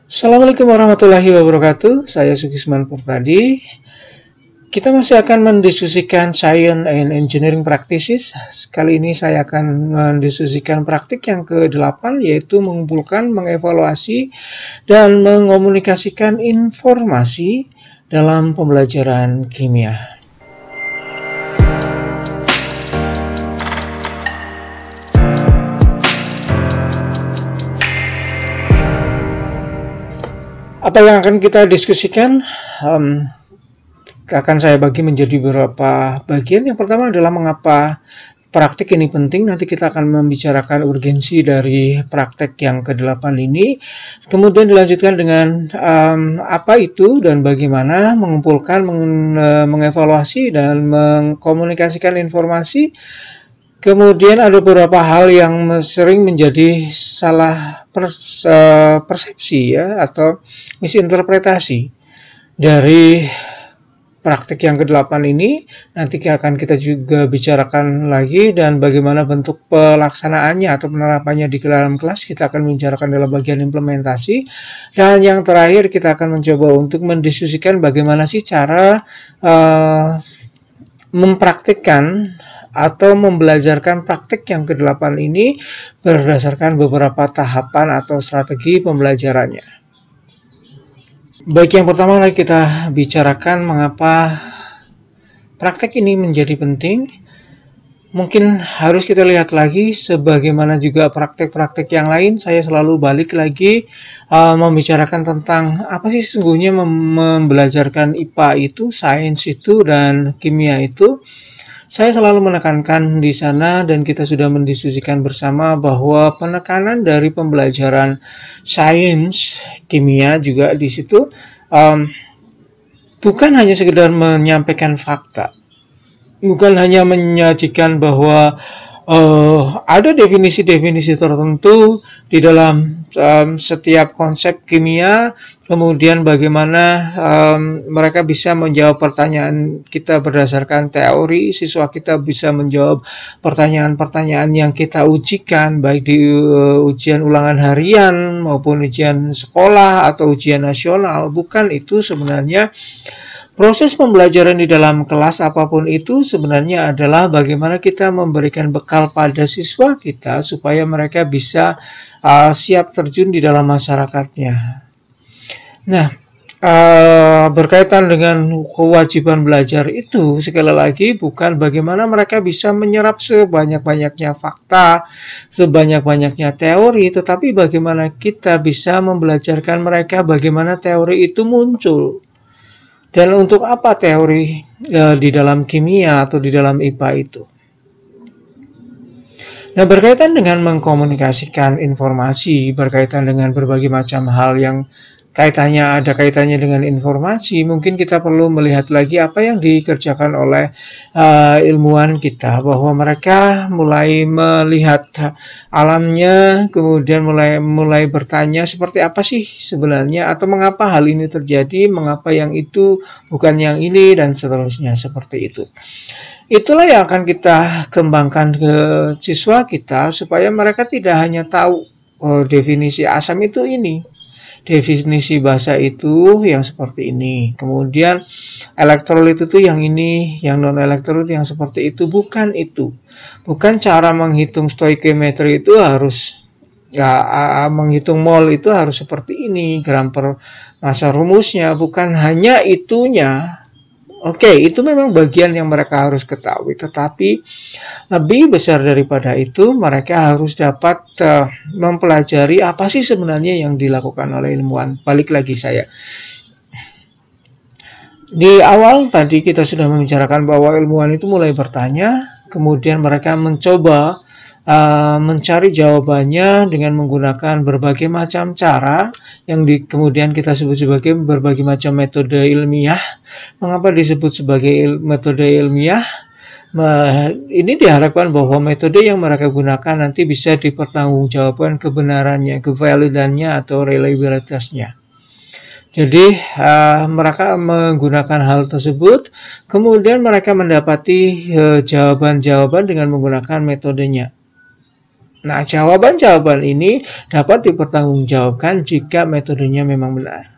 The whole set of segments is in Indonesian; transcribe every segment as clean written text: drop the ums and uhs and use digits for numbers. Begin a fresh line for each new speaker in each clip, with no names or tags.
Assalamualaikum warahmatullahi wabarakatuh. Saya Sukisman Purtadi. Kita masih akan mendiskusikan Science and Engineering Practices. Kali ini saya akan mendiskusikan praktik yang ke-8, yaitu mengumpulkan, mengevaluasi, dan mengomunikasikan informasi dalam pembelajaran kimia. Apa yang akan kita diskusikan akan saya bagi menjadi beberapa bagian. Yang pertama adalah mengapa praktik ini penting. Nanti kita akan membicarakan urgensi dari praktek yang ke-8 ini. Kemudian dilanjutkan dengan apa itu dan bagaimana mengumpulkan, mengevaluasi, dan mengkomunikasikan informasi. Kemudian ada beberapa hal yang sering menjadi salah persepsi ya, atau misinterpretasi dari praktik yang ke-8 ini. Nanti akan kita juga bicarakan lagi, dan bagaimana bentuk pelaksanaannya atau penerapannya di dalam kelas. Kita akan membicarakan dalam bagian implementasi. Dan yang terakhir kita akan mencoba untuk mendiskusikan bagaimana sih cara mempraktikkan atau membelajarkan praktik yang ke-8 ini berdasarkan beberapa tahapan atau strategi pembelajarannya. Baik, yang pertama mari kita bicarakan mengapa praktik ini menjadi penting. Mungkin harus kita lihat lagi, sebagaimana juga praktik-praktik yang lain, saya selalu balik lagi membicarakan tentang apa sih sesungguhnya membelajarkan IPA itu, sains itu, dan kimia itu. Saya selalu menekankan di sana, dan kita sudah mendiskusikan bersama bahwa penekanan dari pembelajaran sains, kimia juga di situ bukan hanya sekedar menyampaikan fakta, bukan hanya menyajikan bahwa ada definisi-definisi tertentu di dalam setiap konsep kimia, kemudian bagaimana mereka bisa menjawab pertanyaan kita berdasarkan teori, siswa kita bisa menjawab pertanyaan-pertanyaan yang kita ujikan, baik di ujian ulangan harian maupun ujian sekolah atau ujian nasional. Bukan itu sebenarnya. Proses pembelajaran di dalam kelas apapun itu sebenarnya adalah bagaimana kita memberikan bekal pada siswa kita supaya mereka bisa siap terjun di dalam masyarakatnya. Nah, berkaitan dengan kewajiban belajar itu, sekali lagi bukan bagaimana mereka bisa menyerap sebanyak-banyaknya fakta, sebanyak-banyaknya teori, tetapi bagaimana kita bisa membelajarkan mereka bagaimana teori itu muncul. Dan untuk apa teori di dalam kimia atau di dalam IPA itu? Nah, berkaitan dengan mengkomunikasikan informasi, berkaitan dengan berbagai macam hal yang ada kaitannya dengan informasi, mungkin kita perlu melihat lagi apa yang dikerjakan oleh ilmuwan kita, bahwa mereka mulai melihat alamnya, kemudian mulai bertanya seperti apa sih sebenarnya, atau mengapa hal ini terjadi, mengapa yang itu bukan yang ini, dan seterusnya seperti itu. Itulah yang akan kita kembangkan ke siswa kita, supaya mereka tidak hanya tahu definisi asam itu ini, definisi basa itu yang seperti ini, kemudian elektrolit itu yang ini, yang non elektrolit yang seperti itu. Bukan itu. Bukan cara menghitung stoikiometri itu harus menghitung mol itu harus seperti ini, gram per massa rumusnya, bukan hanya itunya. Oke, itu memang bagian yang mereka harus ketahui, tetapi lebih besar daripada itu, mereka harus dapat mempelajari apa sih sebenarnya yang dilakukan oleh ilmuwan. Balik lagi saya. Di awal tadi kita sudah membicarakan bahwa ilmuwan itu mulai bertanya, kemudian mereka mencoba mencari jawabannya dengan menggunakan berbagai macam cara yang kemudian kita sebut sebagai berbagai macam metode ilmiah. Mengapa disebut sebagai metode ilmiah? Ini diharapkan bahwa metode yang mereka gunakan nanti bisa dipertanggungjawabkan kebenarannya, kevalidannya atau reliabilitasnya. Jadi mereka menggunakan hal tersebut, kemudian mereka mendapati jawaban-jawaban dengan menggunakan metodenya. Nah, jawaban-jawaban ini dapat dipertanggungjawabkan jika metodenya memang benar.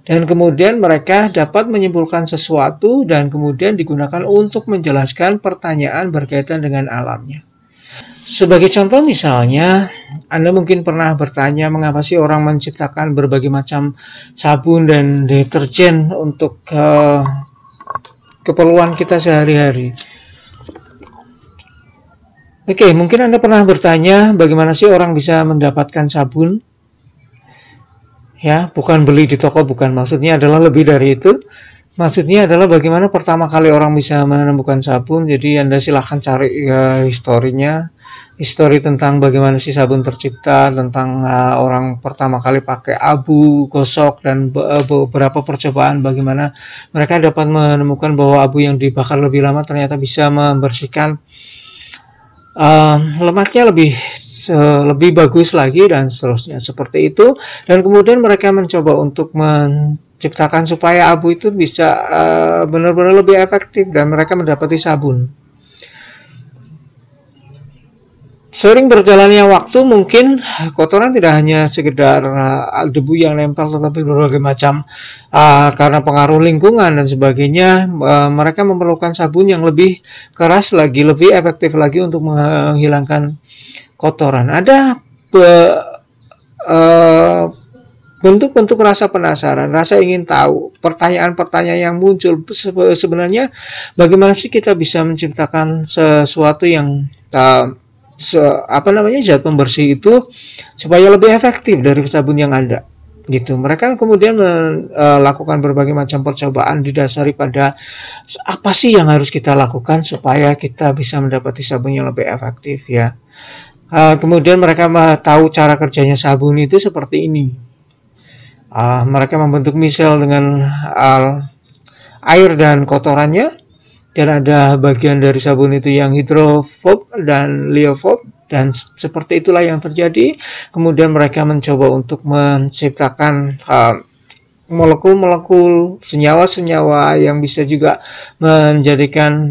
Dan kemudian mereka dapat menyimpulkan sesuatu dan kemudian digunakan untuk menjelaskan pertanyaan berkaitan dengan alamnya. Sebagai contoh misalnya, Anda mungkin pernah bertanya mengapa sih orang menciptakan berbagai macam sabun dan deterjen untuk keperluan kita sehari-hari. Oke, mungkin Anda pernah bertanya bagaimana sih orang bisa mendapatkan sabun? Ya, bukan beli di toko, bukan. Maksudnya adalah lebih dari itu. Maksudnya adalah bagaimana pertama kali orang bisa menemukan sabun. Jadi Anda silahkan cari historinya, histori tentang bagaimana sih sabun tercipta, tentang orang pertama kali pakai abu, gosok, dan beberapa percobaan bagaimana mereka dapat menemukan bahwa abu yang dibakar lebih lama ternyata bisa membersihkan lemaknya lebih bagus lagi, dan seterusnya seperti itu. Dan kemudian mereka mencoba untuk menciptakan supaya abu itu bisa benar-benar lebih efektif dan mereka mendapati sabun. Sering berjalannya waktu, mungkin kotoran tidak hanya sekedar debu yang nempel, tetapi berbagai macam karena pengaruh lingkungan dan sebagainya, mereka memerlukan sabun yang lebih keras lagi, lebih efektif lagi untuk menghilangkan kotoran. Ada bentuk-bentuk rasa penasaran, rasa ingin tahu, pertanyaan-pertanyaan yang muncul. Sebenarnya bagaimana sih kita bisa menciptakan sesuatu yang zat pembersih itu supaya lebih efektif dari sabun yang ada, gitu. Mereka kemudian melakukan berbagai macam percobaan didasari pada apa sih yang harus kita lakukan supaya kita bisa mendapati sabun yang lebih efektif, ya. Kemudian mereka tahu cara kerjanya sabun itu seperti ini. Mereka membentuk misel dengan air dan kotorannya. Dan ada bagian dari sabun itu yang hidrofob dan liofob, dan seperti itulah yang terjadi. Kemudian mereka mencoba untuk menciptakan molekul-molekul, senyawa-senyawa yang bisa juga menjadikan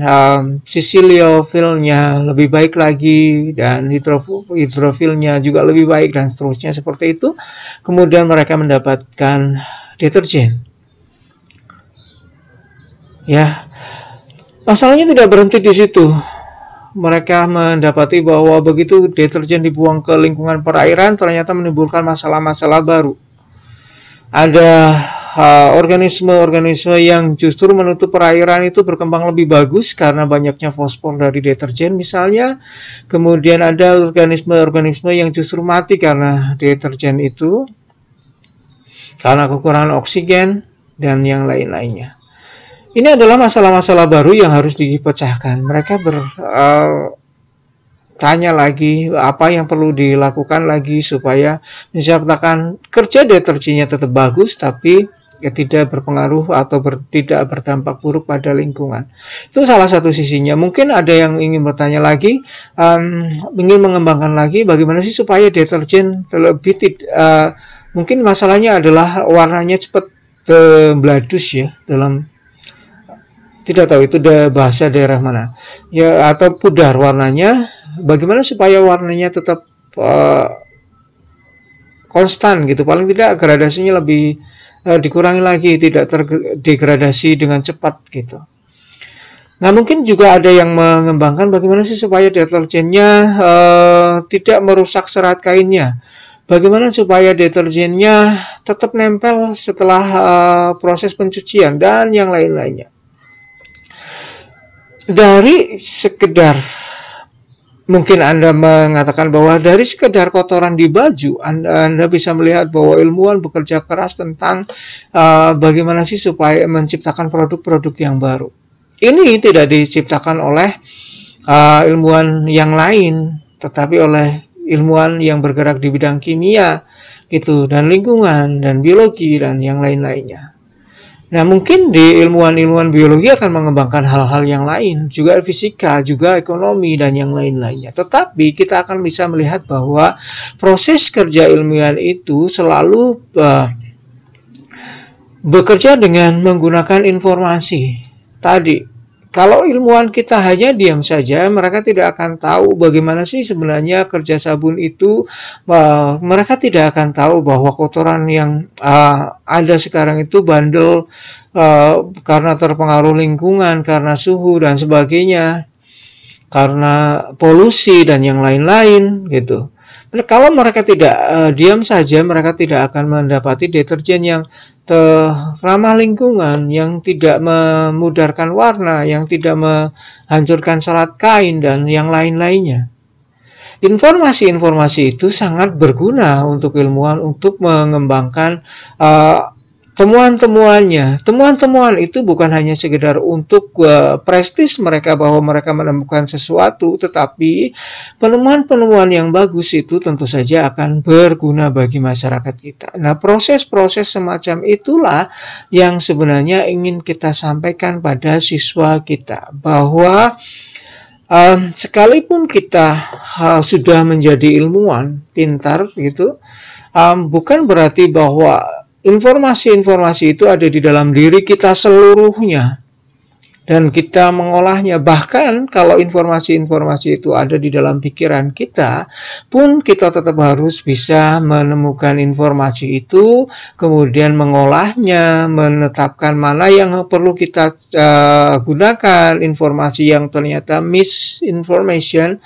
sisi liofilnya lebih baik lagi, dan hidrofilnya juga lebih baik, dan seterusnya seperti itu. Kemudian mereka mendapatkan deterjen. Ya. Masalahnya tidak berhenti di situ. Mereka mendapati bahwa begitu deterjen dibuang ke lingkungan perairan, ternyata menimbulkan masalah-masalah baru. Ada organisme-organisme yang justru menutup perairan itu berkembang lebih bagus karena banyaknya fosfor dari deterjen misalnya. Kemudian ada organisme-organisme yang justru mati karena deterjen itu, karena kekurangan oksigen dan yang lain-lainnya. Ini adalah masalah-masalah baru yang harus dipecahkan. Mereka bertanya lagi apa yang perlu dilakukan lagi supaya menciptakan kerja deterjennya tetap bagus, tapi tidak berpengaruh atau tidak berdampak buruk pada lingkungan. Itu salah satu sisinya. Mungkin ada yang ingin bertanya lagi, ingin mengembangkan lagi bagaimana sih supaya deterjen lebih mungkin masalahnya adalah warnanya cepat bladus, ya, dalam tidak tahu itu bahasa daerah mana, ya, atau pudar warnanya. Bagaimana supaya warnanya tetap konstan, gitu, paling tidak gradasinya lebih dikurangi lagi, tidak terdegradasi dengan cepat, gitu. Nah, mungkin juga ada yang mengembangkan bagaimana sih supaya deterjennya tidak merusak serat kainnya. Bagaimana supaya deterjennya tetap nempel setelah proses pencucian dan yang lain-lainnya. Dari sekedar, mungkin Anda mengatakan bahwa dari sekedar kotoran di baju, Anda bisa melihat bahwa ilmuwan bekerja keras tentang bagaimana sih supaya menciptakan produk-produk yang baru. Ini tidak diciptakan oleh ilmuwan yang lain, tetapi oleh ilmuwan yang bergerak di bidang kimia, gitu, dan lingkungan, dan biologi, dan yang lain-lainnya. Nah, mungkin di ilmuwan-ilmuwan biologi akan mengembangkan hal-hal yang lain, juga fisika, juga ekonomi, dan yang lain-lainnya. Tetapi kita akan bisa melihat bahwa proses kerja ilmiah itu selalu bekerja dengan menggunakan informasi. Tadi, kalau ilmuwan kita hanya diam saja, mereka tidak akan tahu bagaimana sih sebenarnya kerja sabun itu. Mereka tidak akan tahu bahwa kotoran yang ada sekarang itu bandel karena terpengaruh lingkungan, karena suhu dan sebagainya, karena polusi dan yang lain-lain gitu. Kalau mereka tidak diam saja, mereka tidak akan mendapati deterjen yang ramah lingkungan, yang tidak memudarkan warna, yang tidak menghancurkan serat kain, dan yang lain-lainnya. Informasi-informasi itu sangat berguna untuk ilmuwan untuk mengembangkan temuan-temuannya. Temuan-temuan itu bukan hanya sekedar untuk prestis mereka bahwa mereka menemukan sesuatu, tetapi penemuan-penemuan yang bagus itu tentu saja akan berguna bagi masyarakat kita. Nah, proses-proses semacam itulah yang sebenarnya ingin kita sampaikan pada siswa kita, bahwa sekalipun kita sudah menjadi ilmuwan pintar gitu, bukan berarti bahwa informasi-informasi itu ada di dalam diri kita seluruhnya dan kita mengolahnya. Bahkan kalau informasi-informasi itu ada di dalam pikiran kita pun, kita tetap harus bisa menemukan informasi itu, kemudian mengolahnya, menetapkan mana yang perlu kita gunakan, informasi yang ternyata misinformation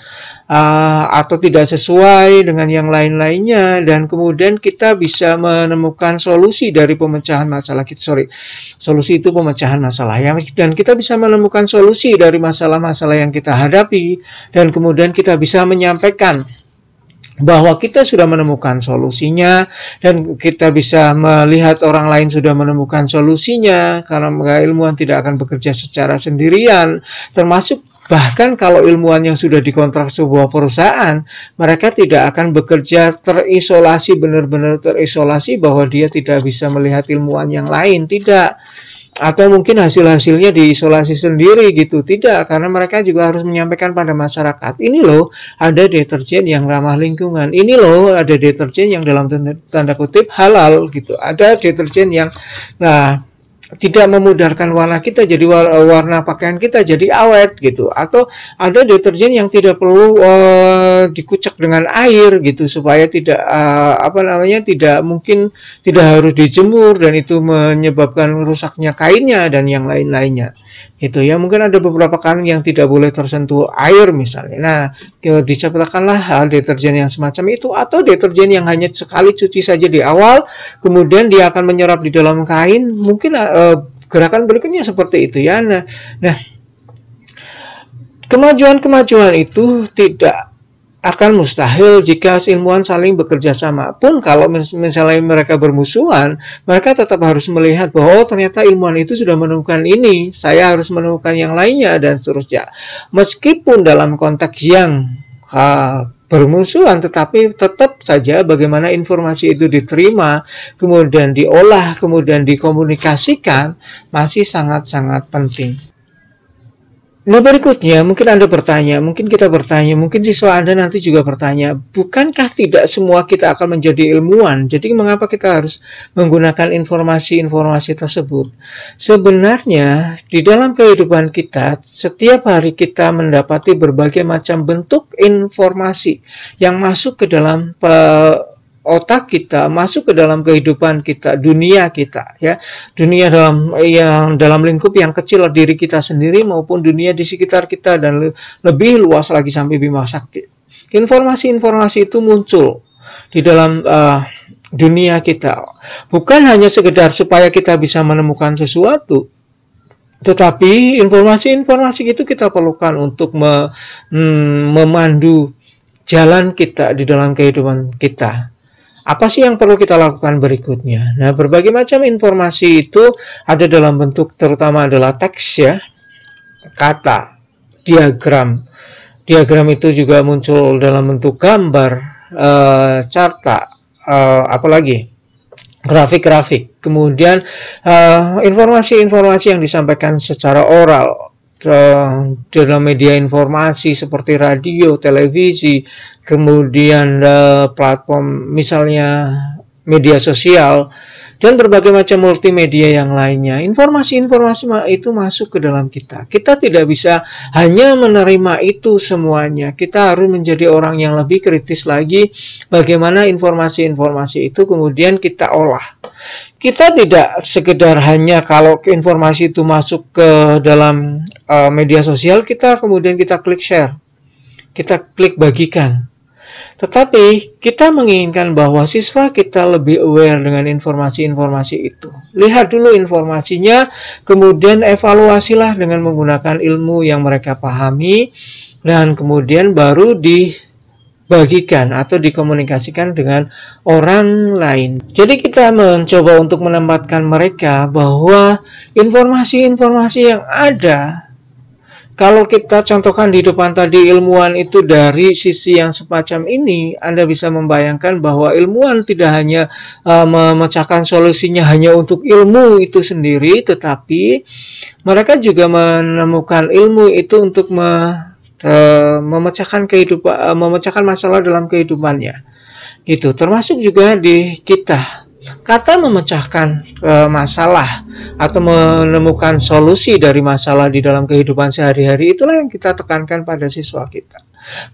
atau tidak sesuai dengan yang lain-lainnya, dan kemudian kita bisa menemukan solusi dari pemecahan masalah kita. Solusi itu pemecahan masalah, dan kita bisa menemukan solusi dari masalah-masalah yang kita hadapi, dan kemudian kita bisa menyampaikan bahwa kita sudah menemukan solusinya, dan kita bisa melihat orang lain sudah menemukan solusinya, karena ilmuwan tidak akan bekerja secara sendirian, termasuk bahkan kalau ilmuwan yang sudah dikontrak sebuah perusahaan, mereka tidak akan bekerja terisolasi, benar-benar terisolasi bahwa dia tidak bisa melihat ilmuwan yang lain, tidak. Atau mungkin hasil-hasilnya diisolasi sendiri gitu, tidak, karena mereka juga harus menyampaikan pada masyarakat, ini loh ada deterjen yang ramah lingkungan, ini loh ada deterjen yang dalam tanda kutip halal gitu, ada deterjen yang tidak memudarkan warna kita, jadi warna pakaian kita jadi awet gitu, atau ada deterjen yang tidak perlu dikucek dengan air gitu, supaya tidak tidak harus dijemur dan itu menyebabkan rusaknya kainnya dan yang lain-lainnya gitu ya. Mungkin ada beberapa kain yang tidak boleh tersentuh air misalnya. Nah, diciptakanlah deterjen yang semacam itu, atau deterjen yang hanya sekali cuci saja di awal, kemudian dia akan menyerap di dalam kain. Mungkin gerakan berikutnya seperti itu ya. Nah, kemajuan-kemajuan itu tidak akan mustahil jika ilmuwan saling bekerja sama. Pun kalau misalnya mereka bermusuhan, mereka tetap harus melihat bahwa ternyata ilmuwan itu sudah menemukan ini, saya harus menemukan yang lainnya, dan seterusnya. Meskipun dalam konteks yang bermusuhan, tetapi tetap saja bagaimana informasi itu diterima, kemudian diolah, kemudian dikomunikasikan, masih sangat-sangat penting. Nah, berikutnya mungkin Anda bertanya, mungkin kita bertanya, mungkin siswa Anda nanti juga bertanya, bukankah tidak semua kita akan menjadi ilmuwan? Jadi mengapa kita harus menggunakan informasi-informasi tersebut? Sebenarnya di dalam kehidupan kita, setiap hari kita mendapati berbagai macam bentuk informasi yang masuk ke dalam otak kita, masuk ke dalam kehidupan kita, dunia kita ya, dunia dalam lingkup yang kecil diri kita sendiri maupun dunia di sekitar kita, dan lebih luas lagi sampai Bima Sakti. Informasi-informasi itu muncul di dalam dunia kita, bukan hanya sekedar supaya kita bisa menemukan sesuatu, tetapi informasi-informasi itu kita perlukan untuk memandu jalan kita di dalam kehidupan kita. Apa sih yang perlu kita lakukan berikutnya? Nah, berbagai macam informasi itu ada dalam bentuk, terutama adalah teks ya, kata, diagram. Diagram itu juga muncul dalam bentuk gambar, carta, apalagi grafik-grafik. Kemudian informasi-informasi yang disampaikan secara oral dalam media informasi seperti radio, televisi, kemudian platform misalnya media sosial, dan berbagai macam multimedia yang lainnya. Informasi-informasi itu masuk ke dalam kita. Kita tidak bisa hanya menerima itu semuanya. Kita harus menjadi orang yang lebih kritis lagi bagaimana informasi-informasi itu kemudian kita olah. Kita tidak sekedar hanya kalau informasi itu masuk ke dalam media sosial, kita kemudian kita klik share, kita klik bagikan. Tetapi kita menginginkan bahwa siswa kita lebih aware dengan informasi-informasi itu. Lihat dulu informasinya, kemudian evaluasilah dengan menggunakan ilmu yang mereka pahami, dan kemudian baru dibagikan atau dikomunikasikan dengan orang lain. Jadi kita mencoba untuk menempatkan mereka bahwa informasi-informasi yang ada, kalau kita contohkan di depan tadi ilmuwan itu dari sisi yang semacam ini, Anda bisa membayangkan bahwa ilmuwan tidak hanya memecahkan solusinya hanya untuk ilmu itu sendiri, tetapi mereka juga menemukan ilmu itu untuk memecahkan masalah dalam kehidupannya. Gitu. Termasuk juga di kita. Kata memecahkan masalah atau menemukan solusi dari masalah di dalam kehidupan sehari-hari, itulah yang kita tekankan pada siswa kita.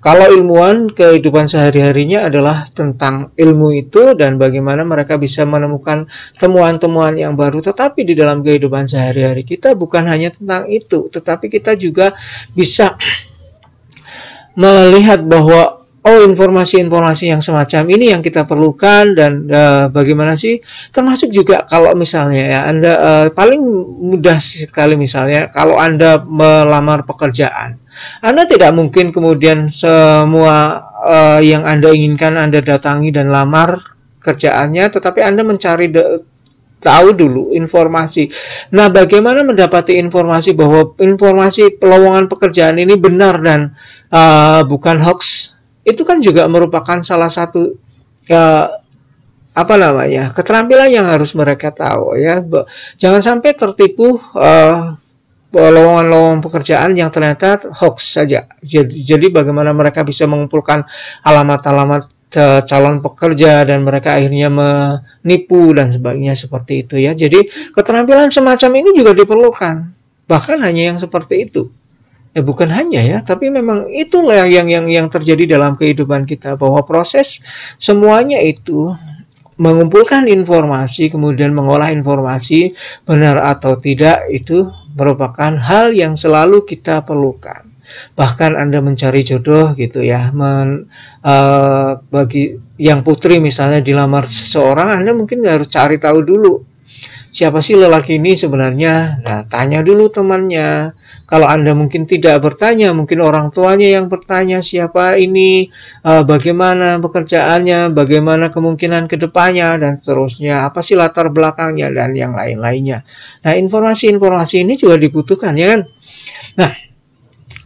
Kalau ilmuwan, kehidupan sehari-harinya adalah tentang ilmu itu dan bagaimana mereka bisa menemukan temuan-temuan yang baru. Tetapi di dalam kehidupan sehari-hari kita bukan hanya tentang itu, tetapi kita juga bisa melihat bahwa informasi-informasi yang semacam ini yang kita perlukan, dan bagaimana sih, termasuk juga kalau misalnya ya Anda paling mudah sekali misalnya kalau Anda melamar pekerjaan, Anda tidak mungkin kemudian semua yang Anda inginkan Anda datangi dan lamar kerjaannya, tetapi Anda mencari tahu dulu informasi. Nah, bagaimana mendapati informasi bahwa informasi pelowongan pekerjaan ini benar dan bukan hoax? Itu kan juga merupakan salah satu keterampilan yang harus mereka tahu ya. Jangan sampai tertipu lowongan-lowongan pekerjaan yang ternyata hoax saja. Jadi bagaimana mereka bisa mengumpulkan alamat-alamat calon pekerja dan mereka akhirnya menipu dan sebagainya seperti itu ya. Jadi keterampilan semacam ini juga diperlukan. Bahkan hanya yang seperti itu. Bukan hanya ya, tapi memang itulah yang terjadi dalam kehidupan kita, bahwa proses semuanya itu mengumpulkan informasi kemudian mengolah informasi benar atau tidak itu merupakan hal yang selalu kita perlukan. Bahkan Anda mencari jodoh gitu ya, bagi yang putri misalnya dilamar seseorang, Anda mungkin harus cari tahu dulu siapa sih lelaki ini sebenarnya. Nah, tanya dulu temannya. Kalau Anda mungkin tidak bertanya, mungkin orang tuanya yang bertanya siapa ini, bagaimana pekerjaannya, bagaimana kemungkinan kedepannya, dan seterusnya, apa sih latar belakangnya, dan yang lain-lainnya. Nah, informasi-informasi ini juga dibutuhkan, ya kan? Nah,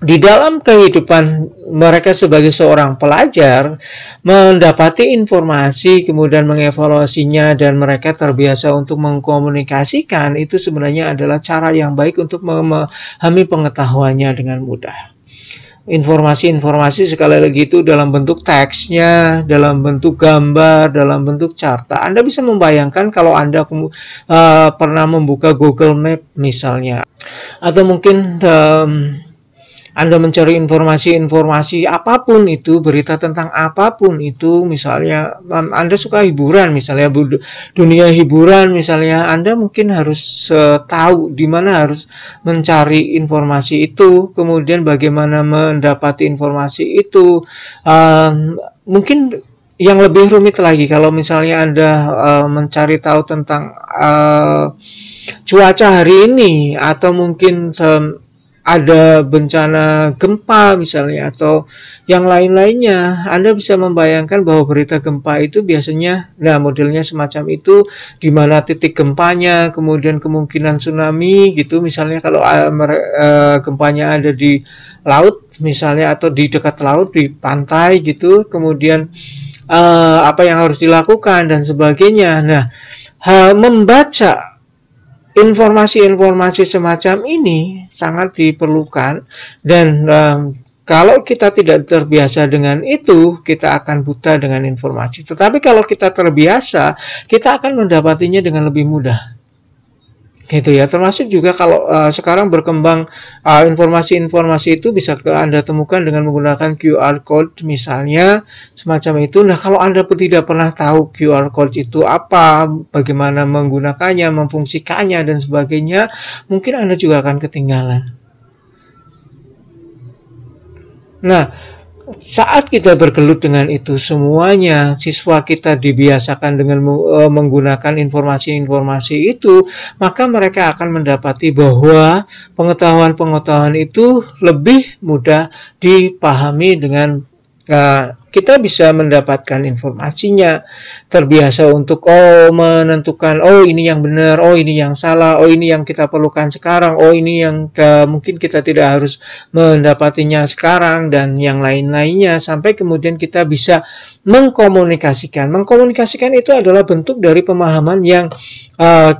di dalam kehidupan mereka sebagai seorang pelajar, mendapati informasi, kemudian mengevaluasinya, dan mereka terbiasa untuk mengkomunikasikan, itu sebenarnya adalah cara yang baik untuk memahami pengetahuannya dengan mudah. Informasi-informasi sekali lagi itu dalam bentuk teksnya, dalam bentuk gambar, dalam bentuk carta. Anda bisa membayangkan kalau Anda pernah membuka Google Map misalnya, atau mungkin Anda mencari informasi-informasi apapun itu, berita tentang apapun itu, misalnya Anda suka hiburan, misalnya dunia hiburan misalnya, Anda mungkin harus tahu di mana harus mencari informasi itu, kemudian bagaimana mendapati informasi itu. Mungkin yang lebih rumit lagi kalau misalnya Anda mencari tahu tentang cuaca hari ini, atau mungkin ada bencana gempa misalnya atau yang lain-lainnya. Anda bisa membayangkan bahwa berita gempa itu biasanya, nah modelnya semacam itu, di mana titik gempanya, kemudian kemungkinan tsunami gitu misalnya, kalau gempanya ada di laut misalnya atau di dekat laut, di pantai gitu, kemudian apa yang harus dilakukan dan sebagainya. Nah, membaca informasi-informasi semacam ini sangat diperlukan, dan Kalau kita tidak terbiasa dengan itu, kita akan buta dengan informasi. Tetapi kalau kita terbiasa, kita akan mendapatinya dengan lebih mudah. Gitu ya, termasuk juga kalau sekarang berkembang informasi-informasi itu bisa Anda temukan dengan menggunakan QR code misalnya, semacam itu. Nah, kalau Anda pun tidak pernah tahu QR code itu apa, bagaimana menggunakannya, memfungsikannya, dan sebagainya, mungkin Anda juga akan ketinggalan. Nah, saat kita bergelut dengan itu semuanya, siswa kita dibiasakan dengan menggunakan informasi-informasi itu, maka mereka akan mendapati bahwa pengetahuan-pengetahuan itu lebih mudah dipahami dengan kita bisa mendapatkan informasinya, terbiasa untuk menentukan ini yang benar, ini yang salah, ini yang kita perlukan sekarang, ini yang mungkin kita tidak harus mendapatinya sekarang, dan yang lain-lainnya, sampai kemudian kita bisa mengkomunikasikan. Mengkomunikasikan itu adalah bentuk dari pemahaman yang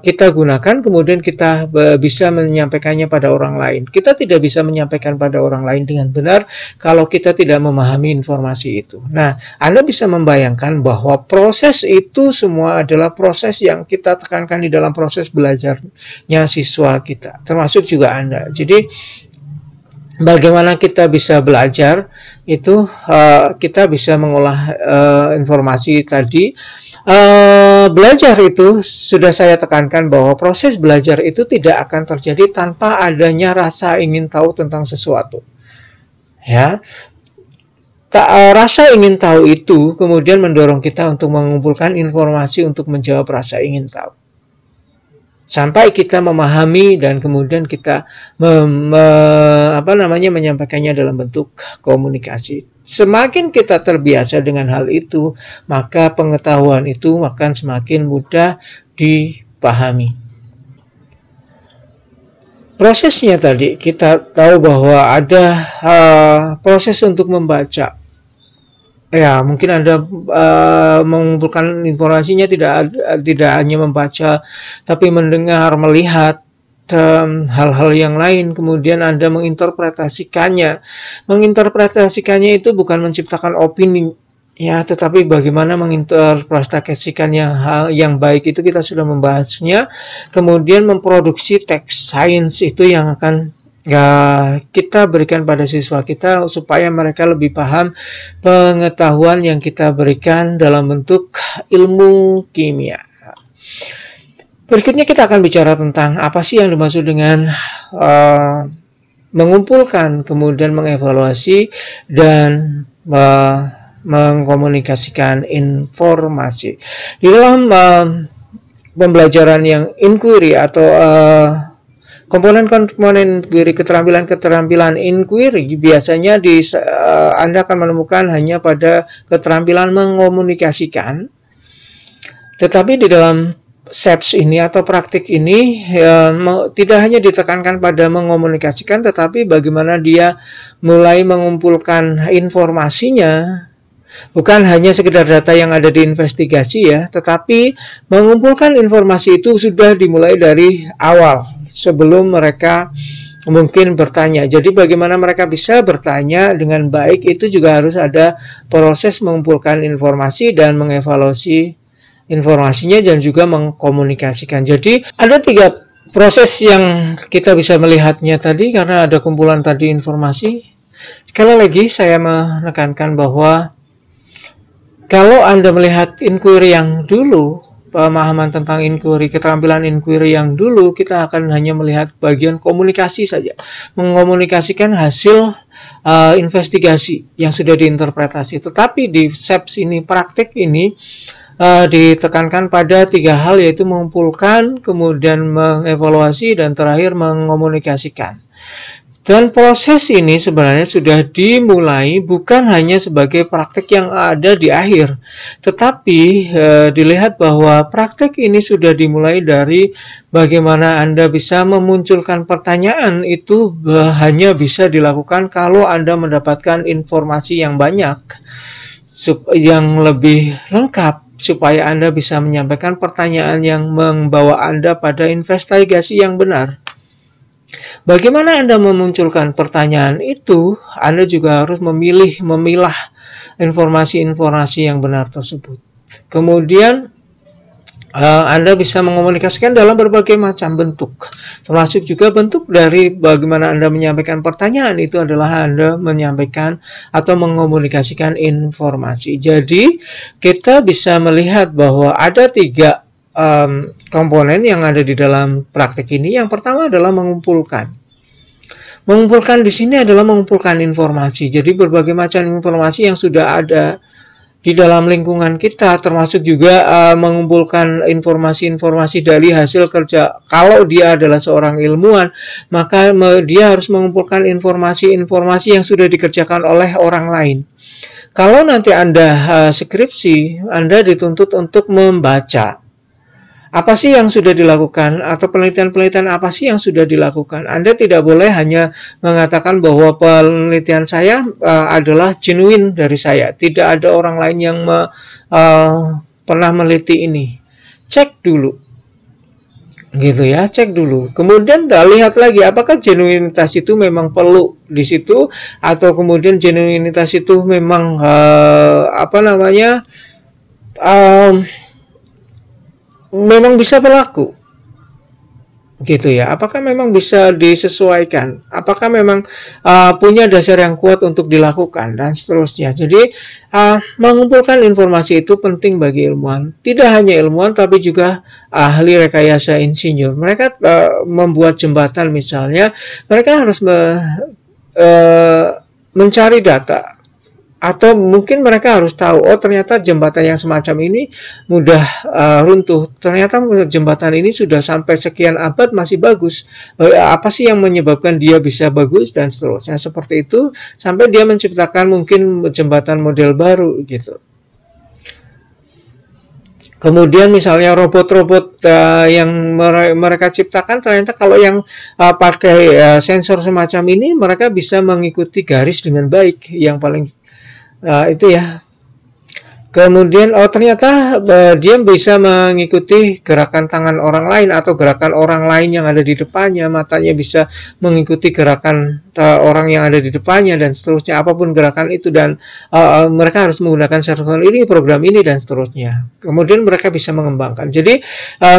kita gunakan, kemudian kita bisa menyampaikannya pada orang lain. Kita tidak bisa menyampaikan pada orang lain dengan benar kalau kita tidak memahami informasi itu. Nah, Anda bisa membayangkan bahwa proses itu semua adalah proses yang kita tekankan di dalam proses belajarnya siswa kita, termasuk juga Anda. Jadi, bagaimana kita bisa belajar itu kita bisa mengolah informasi tadi. Belajar itu sudah saya tekankan bahwa proses belajar itu tidak akan terjadi tanpa adanya rasa ingin tahu tentang sesuatu. Ya, rasa ingin tahu itu kemudian mendorong kita untuk mengumpulkan informasi untuk menjawab rasa ingin tahu. Sampai kita memahami dan kemudian kita menyampaikannya dalam bentuk komunikasi. Semakin kita terbiasa dengan hal itu, maka pengetahuan itu akan semakin mudah dipahami. Prosesnya tadi kita tahu bahwa ada proses untuk membaca. Ya, mungkin Anda mengumpulkan informasinya tidak hanya membaca, tapi mendengar, melihat hal-hal yang lain, kemudian Anda menginterpretasikannya. Menginterpretasikannya itu bukan menciptakan opini, ya, tetapi bagaimana menginterpretasikan yang baik itu kita sudah membahasnya. Kemudian memproduksi teks sains itu yang akan kita berikan pada siswa kita supaya mereka lebih paham pengetahuan yang kita berikan dalam bentuk ilmu kimia. Berikutnya kita akan bicara tentang apa sih yang dimaksud dengan mengumpulkan, kemudian mengevaluasi, dan mengkomunikasikan informasi. Di dalam pembelajaran yang inquiry atau komponen-komponen inquiry, keterampilan inquiry biasanya Anda akan menemukan hanya pada keterampilan mengomunikasikan. Tetapi di dalam SEPS ini atau praktik ini tidak hanya ditekankan pada mengomunikasikan, tetapi bagaimana dia mulai mengumpulkan informasinya. Bukan hanya sekedar data yang ada di investigasi ya, tetapi mengumpulkan informasi itu sudah dimulai dari awal sebelum mereka mungkin bertanya. Jadi bagaimana mereka bisa bertanya dengan baik itu juga harus ada proses mengumpulkan informasi dan mengevaluasi informasinya dan juga mengkomunikasikan. Jadi ada 3 proses yang kita bisa melihatnya tadi karena ada kumpulan tadi informasi. Sekali lagi saya menekankan bahwa kalau Anda melihat inquiry yang dulu, pemahaman tentang inquiry, keterampilan inquiry yang dulu, kita akan hanya melihat bagian komunikasi saja. Mengomunikasikan hasil investigasi yang sudah diinterpretasi. Tetapi di SEPS ini, praktik ini, ditekankan pada 3 hal, yaitu mengumpulkan, kemudian mengevaluasi, dan terakhir mengomunikasikan. Dan proses ini sebenarnya sudah dimulai bukan hanya sebagai praktek yang ada di akhir, tetapi dilihat bahwa praktek ini sudah dimulai dari bagaimana Anda bisa memunculkan pertanyaan itu hanya bisa dilakukan kalau Anda mendapatkan informasi yang banyak, yang lebih lengkap, supaya Anda bisa menyampaikan pertanyaan yang membawa Anda pada investigasi yang benar. Bagaimana Anda memunculkan pertanyaan itu? Anda juga harus memilah informasi-informasi yang benar tersebut. Kemudian Anda bisa mengomunikasikan dalam berbagai macam bentuk, termasuk juga bentuk dari bagaimana Anda menyampaikan pertanyaan itu adalah Anda menyampaikan atau mengomunikasikan informasi. Jadi kita bisa melihat bahwa ada 3 komponen yang ada di dalam praktik ini. Yang pertama adalah mengumpulkan. Mengumpulkan di sini adalah mengumpulkan informasi. Jadi berbagai macam informasi yang sudah ada di dalam lingkungan kita, termasuk juga mengumpulkan informasi-informasi dari hasil kerja. Kalau dia adalah seorang ilmuwan, maka dia harus mengumpulkan informasi-informasi yang sudah dikerjakan oleh orang lain. Kalau nanti Anda skripsi, Anda dituntut untuk membaca apa sih yang sudah dilakukan, atau penelitian-penelitian apa sih yang sudah dilakukan. Anda tidak boleh hanya mengatakan bahwa penelitian saya adalah genuine dari saya. Tidak ada orang lain yang pernah meneliti ini. Cek dulu. Gitu ya, cek dulu. Kemudian lihat lagi apakah genuinitas itu memang perlu di situ, atau kemudian genuinitas itu memang memang bisa berlaku, gitu ya. Apakah memang bisa disesuaikan? Apakah memang punya dasar yang kuat untuk dilakukan, dan seterusnya. Jadi mengumpulkan informasi itu penting bagi ilmuwan. Tidak hanya ilmuwan, tapi juga ahli rekayasa insinyur. Mereka membuat jembatan misalnya, mereka harus mencari data. Atau mungkin mereka harus tahu, oh ternyata jembatan yang semacam ini mudah runtuh. Ternyata jembatan ini sudah sampai sekian abad masih bagus. Apa sih yang menyebabkan dia bisa bagus, dan seterusnya. Seperti itu, sampai dia menciptakan mungkin jembatan model baru gitu. Kemudian misalnya robot-robot yang mereka ciptakan, ternyata kalau yang pakai sensor semacam ini, mereka bisa mengikuti garis dengan baik. Yang paling itu ya. Kemudian ternyata dia bisa mengikuti gerakan tangan orang lain atau gerakan orang lain yang ada di depannya. Matanya bisa mengikuti gerakan orang yang ada di depannya, dan seterusnya. Apapun gerakan itu, dan mereka harus menggunakan server ini, program ini, dan seterusnya. Kemudian mereka bisa mengembangkan. Jadi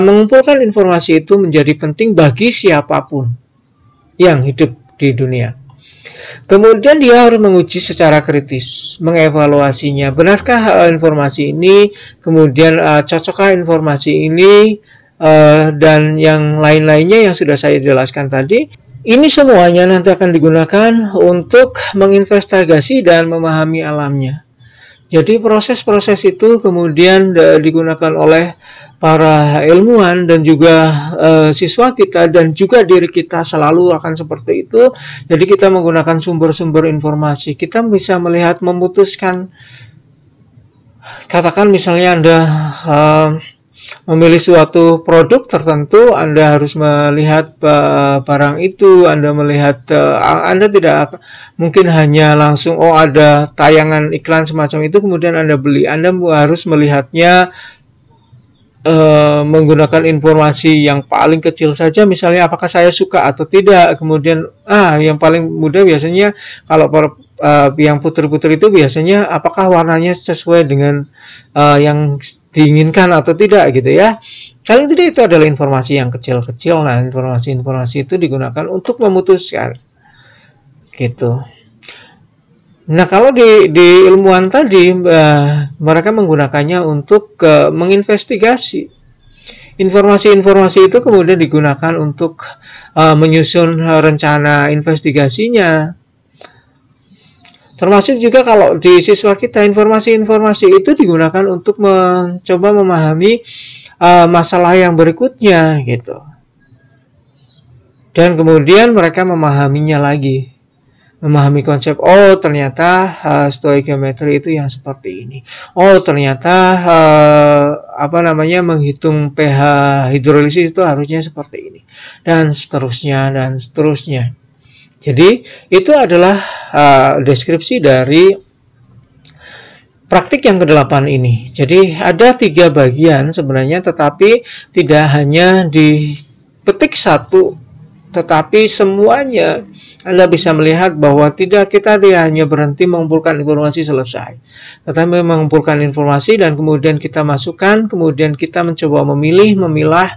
mengumpulkan informasi itu menjadi penting bagi siapapun yang hidup di dunia. Kemudian dia harus menguji secara kritis, mengevaluasinya. Benarkah informasi ini? Kemudian cocokkah informasi ini? Dan yang lain-lainnya yang sudah saya jelaskan tadi. Ini semuanya nanti akan digunakan untuk menginvestigasi dan memahami alamnya. Jadi proses-proses itu kemudian digunakan oleh para ilmuwan dan juga siswa kita, dan juga diri kita selalu akan seperti itu. Jadi kita menggunakan sumber-sumber informasi. Kita bisa melihat, memutuskan. Katakan misalnya Anda memilih suatu produk tertentu, Anda harus melihat barang itu. Anda melihat, Anda tidak mungkin hanya langsung ada tayangan iklan semacam itu kemudian Anda beli. Anda harus melihatnya menggunakan informasi yang paling kecil saja, misalnya apakah saya suka atau tidak. Kemudian yang paling mudah biasanya kalau yang putri-putri itu biasanya apakah warnanya sesuai dengan yang diinginkan atau tidak, gitu ya. Paling tidak itu adalah informasi yang kecil-kecil. Nah, informasi-informasi itu digunakan untuk memutuskan, gitu. Nah, kalau di ilmuwan tadi, mereka menggunakannya untuk menginvestigasi. Informasi-informasi itu kemudian digunakan untuk menyusun rencana investigasinya. Termasuk juga kalau di siswa kita, informasi-informasi itu digunakan untuk mencoba memahami masalah yang berikutnya, gitu. Dan kemudian mereka memahaminya lagi. Memahami konsep, ternyata stoikiometri itu yang seperti ini. Ternyata menghitung pH hidrolisis itu harusnya seperti ini, dan seterusnya dan seterusnya. Jadi itu adalah deskripsi dari praktik yang ke-8 ini. Jadi ada 3 bagian sebenarnya, tetapi tidak hanya dipetik satu tetapi semuanya Anda bisa melihat bahwa kita tidak hanya berhenti mengumpulkan informasi selesai, tetapi mengumpulkan informasi dan kemudian kita masukkan, kemudian kita mencoba memilah,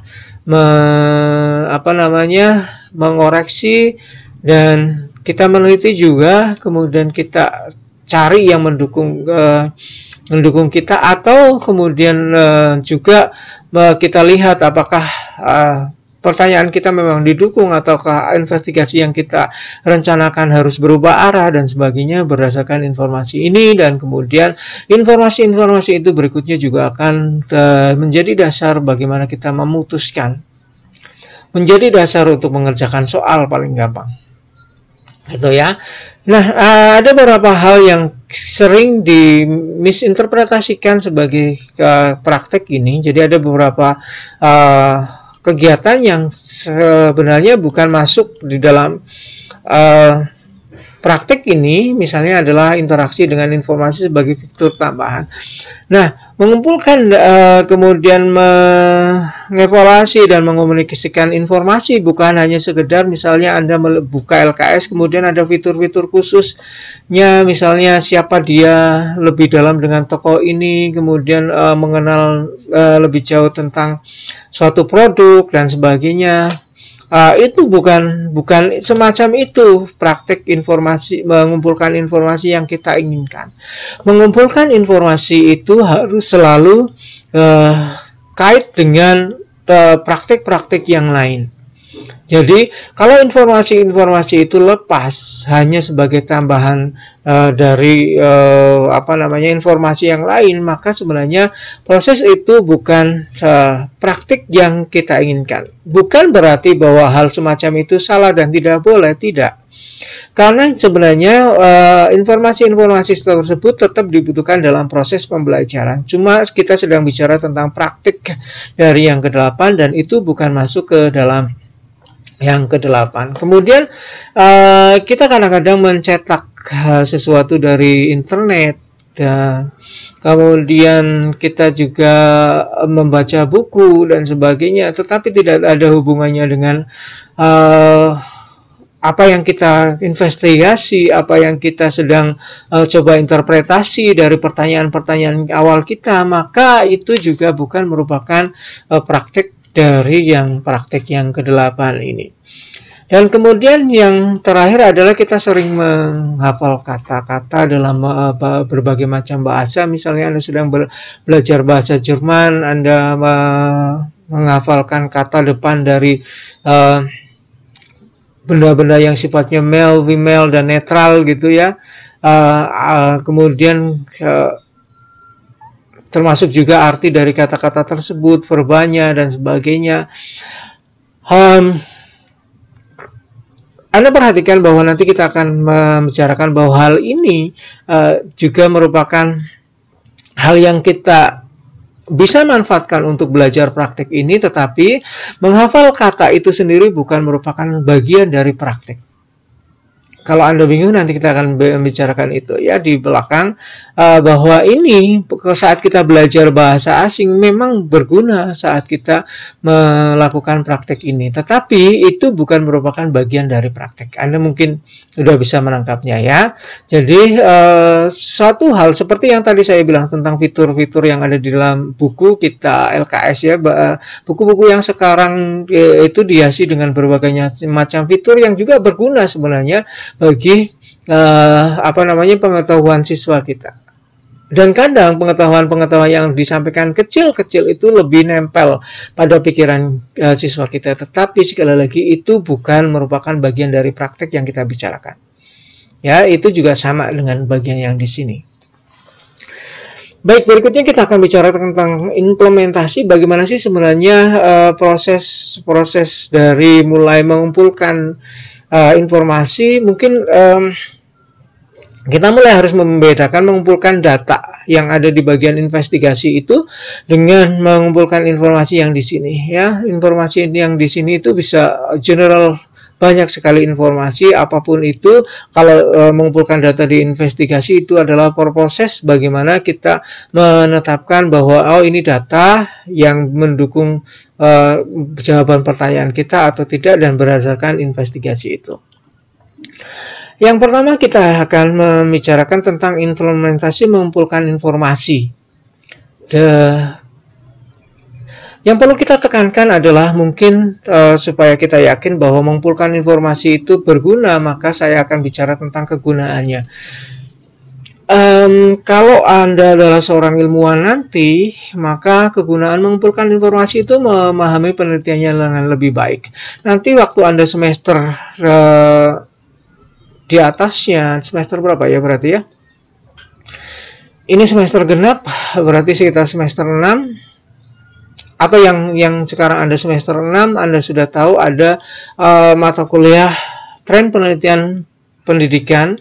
mengoreksi, dan kita meneliti juga, kemudian kita cari yang mendukung kita, atau kemudian juga kita lihat apakah pertanyaan kita memang didukung ataukah investigasi yang kita rencanakan harus berubah arah dan sebagainya berdasarkan informasi ini. Dan kemudian informasi-informasi itu berikutnya juga akan menjadi dasar bagaimana kita memutuskan, menjadi dasar untuk mengerjakan soal paling gampang. Itu ya. Nah, ada beberapa hal yang sering dimisinterpretasikan sebagai praktek ini. Jadi ada beberapa kegiatan yang sebenarnya bukan masuk di dalam praktek ini, misalnya adalah interaksi dengan informasi sebagai fitur tambahan. Nah, mengumpulkan kemudian mengevaluasi dan mengomunikasikan informasi bukan hanya sekedar misalnya Anda membuka LKS kemudian ada fitur-fitur khususnya, misalnya siapa dia lebih dalam dengan tokoh ini, kemudian mengenal lebih jauh tentang suatu produk dan sebagainya. Itu bukan semacam itu praktek informasi, mengumpulkan informasi yang kita inginkan. Mengumpulkan informasi itu harus selalu kait dengan praktek-praktek yang lain. Jadi kalau informasi-informasi itu lepas hanya sebagai tambahan dari informasi yang lain, maka sebenarnya proses itu bukan praktik yang kita inginkan. Bukan berarti bahwa hal semacam itu salah dan tidak boleh, tidak. Karena sebenarnya informasi-informasi tersebut tetap dibutuhkan dalam proses pembelajaran. Cuma kita sedang bicara tentang praktik dari yang ke-8 dan itu bukan masuk ke dalam yang ke-8. Kemudian kita kadang-kadang mencetak sesuatu dari internet, kemudian kita juga membaca buku dan sebagainya, tetapi tidak ada hubungannya dengan apa yang kita investigasi, apa yang kita sedang coba interpretasi dari pertanyaan-pertanyaan awal kita, maka itu juga bukan merupakan praktik dari yang praktik yang ke-8 ini. Dan kemudian yang terakhir adalah kita sering menghafal kata-kata dalam berbagai macam bahasa. Misalnya Anda sedang belajar bahasa Jerman, Anda menghafalkan kata depan dari benda-benda yang sifatnya male, female, dan netral gitu ya. Kemudian termasuk juga arti dari kata-kata tersebut, verbanya dan sebagainya. Anda perhatikan bahwa nanti kita akan membicarakan bahwa hal ini juga merupakan hal yang kita bisa manfaatkan untuk belajar praktik ini, tetapi menghafal kata itu sendiri bukan merupakan bagian dari praktik. Kalau Anda bingung, nanti kita akan membicarakan itu ya di belakang, bahwa ini saat kita belajar bahasa asing memang berguna saat kita melakukan praktek ini, tetapi itu bukan merupakan bagian dari praktek. Anda mungkin sudah bisa menangkapnya ya. Jadi suatu hal seperti yang tadi saya bilang tentang fitur-fitur yang ada di dalam buku kita LKS ya, buku-buku yang sekarang itu dihiasi dengan berbagai macam fitur yang juga berguna sebenarnya bagi pengetahuan siswa kita. Dan kadang pengetahuan-pengetahuan yang disampaikan kecil-kecil itu lebih nempel pada pikiran siswa kita. Tetapi sekali lagi itu bukan merupakan bagian dari praktek yang kita bicarakan. Ya, itu juga sama dengan bagian yang di sini. Baik, berikutnya kita akan bicara tentang implementasi. Bagaimana sih sebenarnya proses dari mulai mengumpulkan informasi. Mungkin kita mulai harus membedakan mengumpulkan data yang ada di bagian investigasi itu dengan mengumpulkan informasi yang di sini ya. Informasi yang di sini itu bisa general banyak sekali informasi, apapun itu. Kalau mengumpulkan data di investigasi itu adalah proses bagaimana kita menetapkan bahwa oh ini data yang mendukung jawaban pertanyaan kita atau tidak, dan berdasarkan investigasi itu. Yang pertama kita akan membicarakan tentang implementasi mengumpulkan informasi. Yang perlu kita tekankan adalah mungkin supaya kita yakin bahwa mengumpulkan informasi itu berguna, maka saya akan bicara tentang kegunaannya. Kalau Anda adalah seorang ilmuwan nanti, maka kegunaan mengumpulkan informasi itu memahami penelitiannya dengan lebih baik. Nanti waktu Anda semester di atasnya, semester berapa ya berarti ya? Ini semester genap, berarti sekitar semester 6. Atau yang sekarang Anda semester 6, Anda sudah tahu ada mata kuliah tren penelitian pendidikan.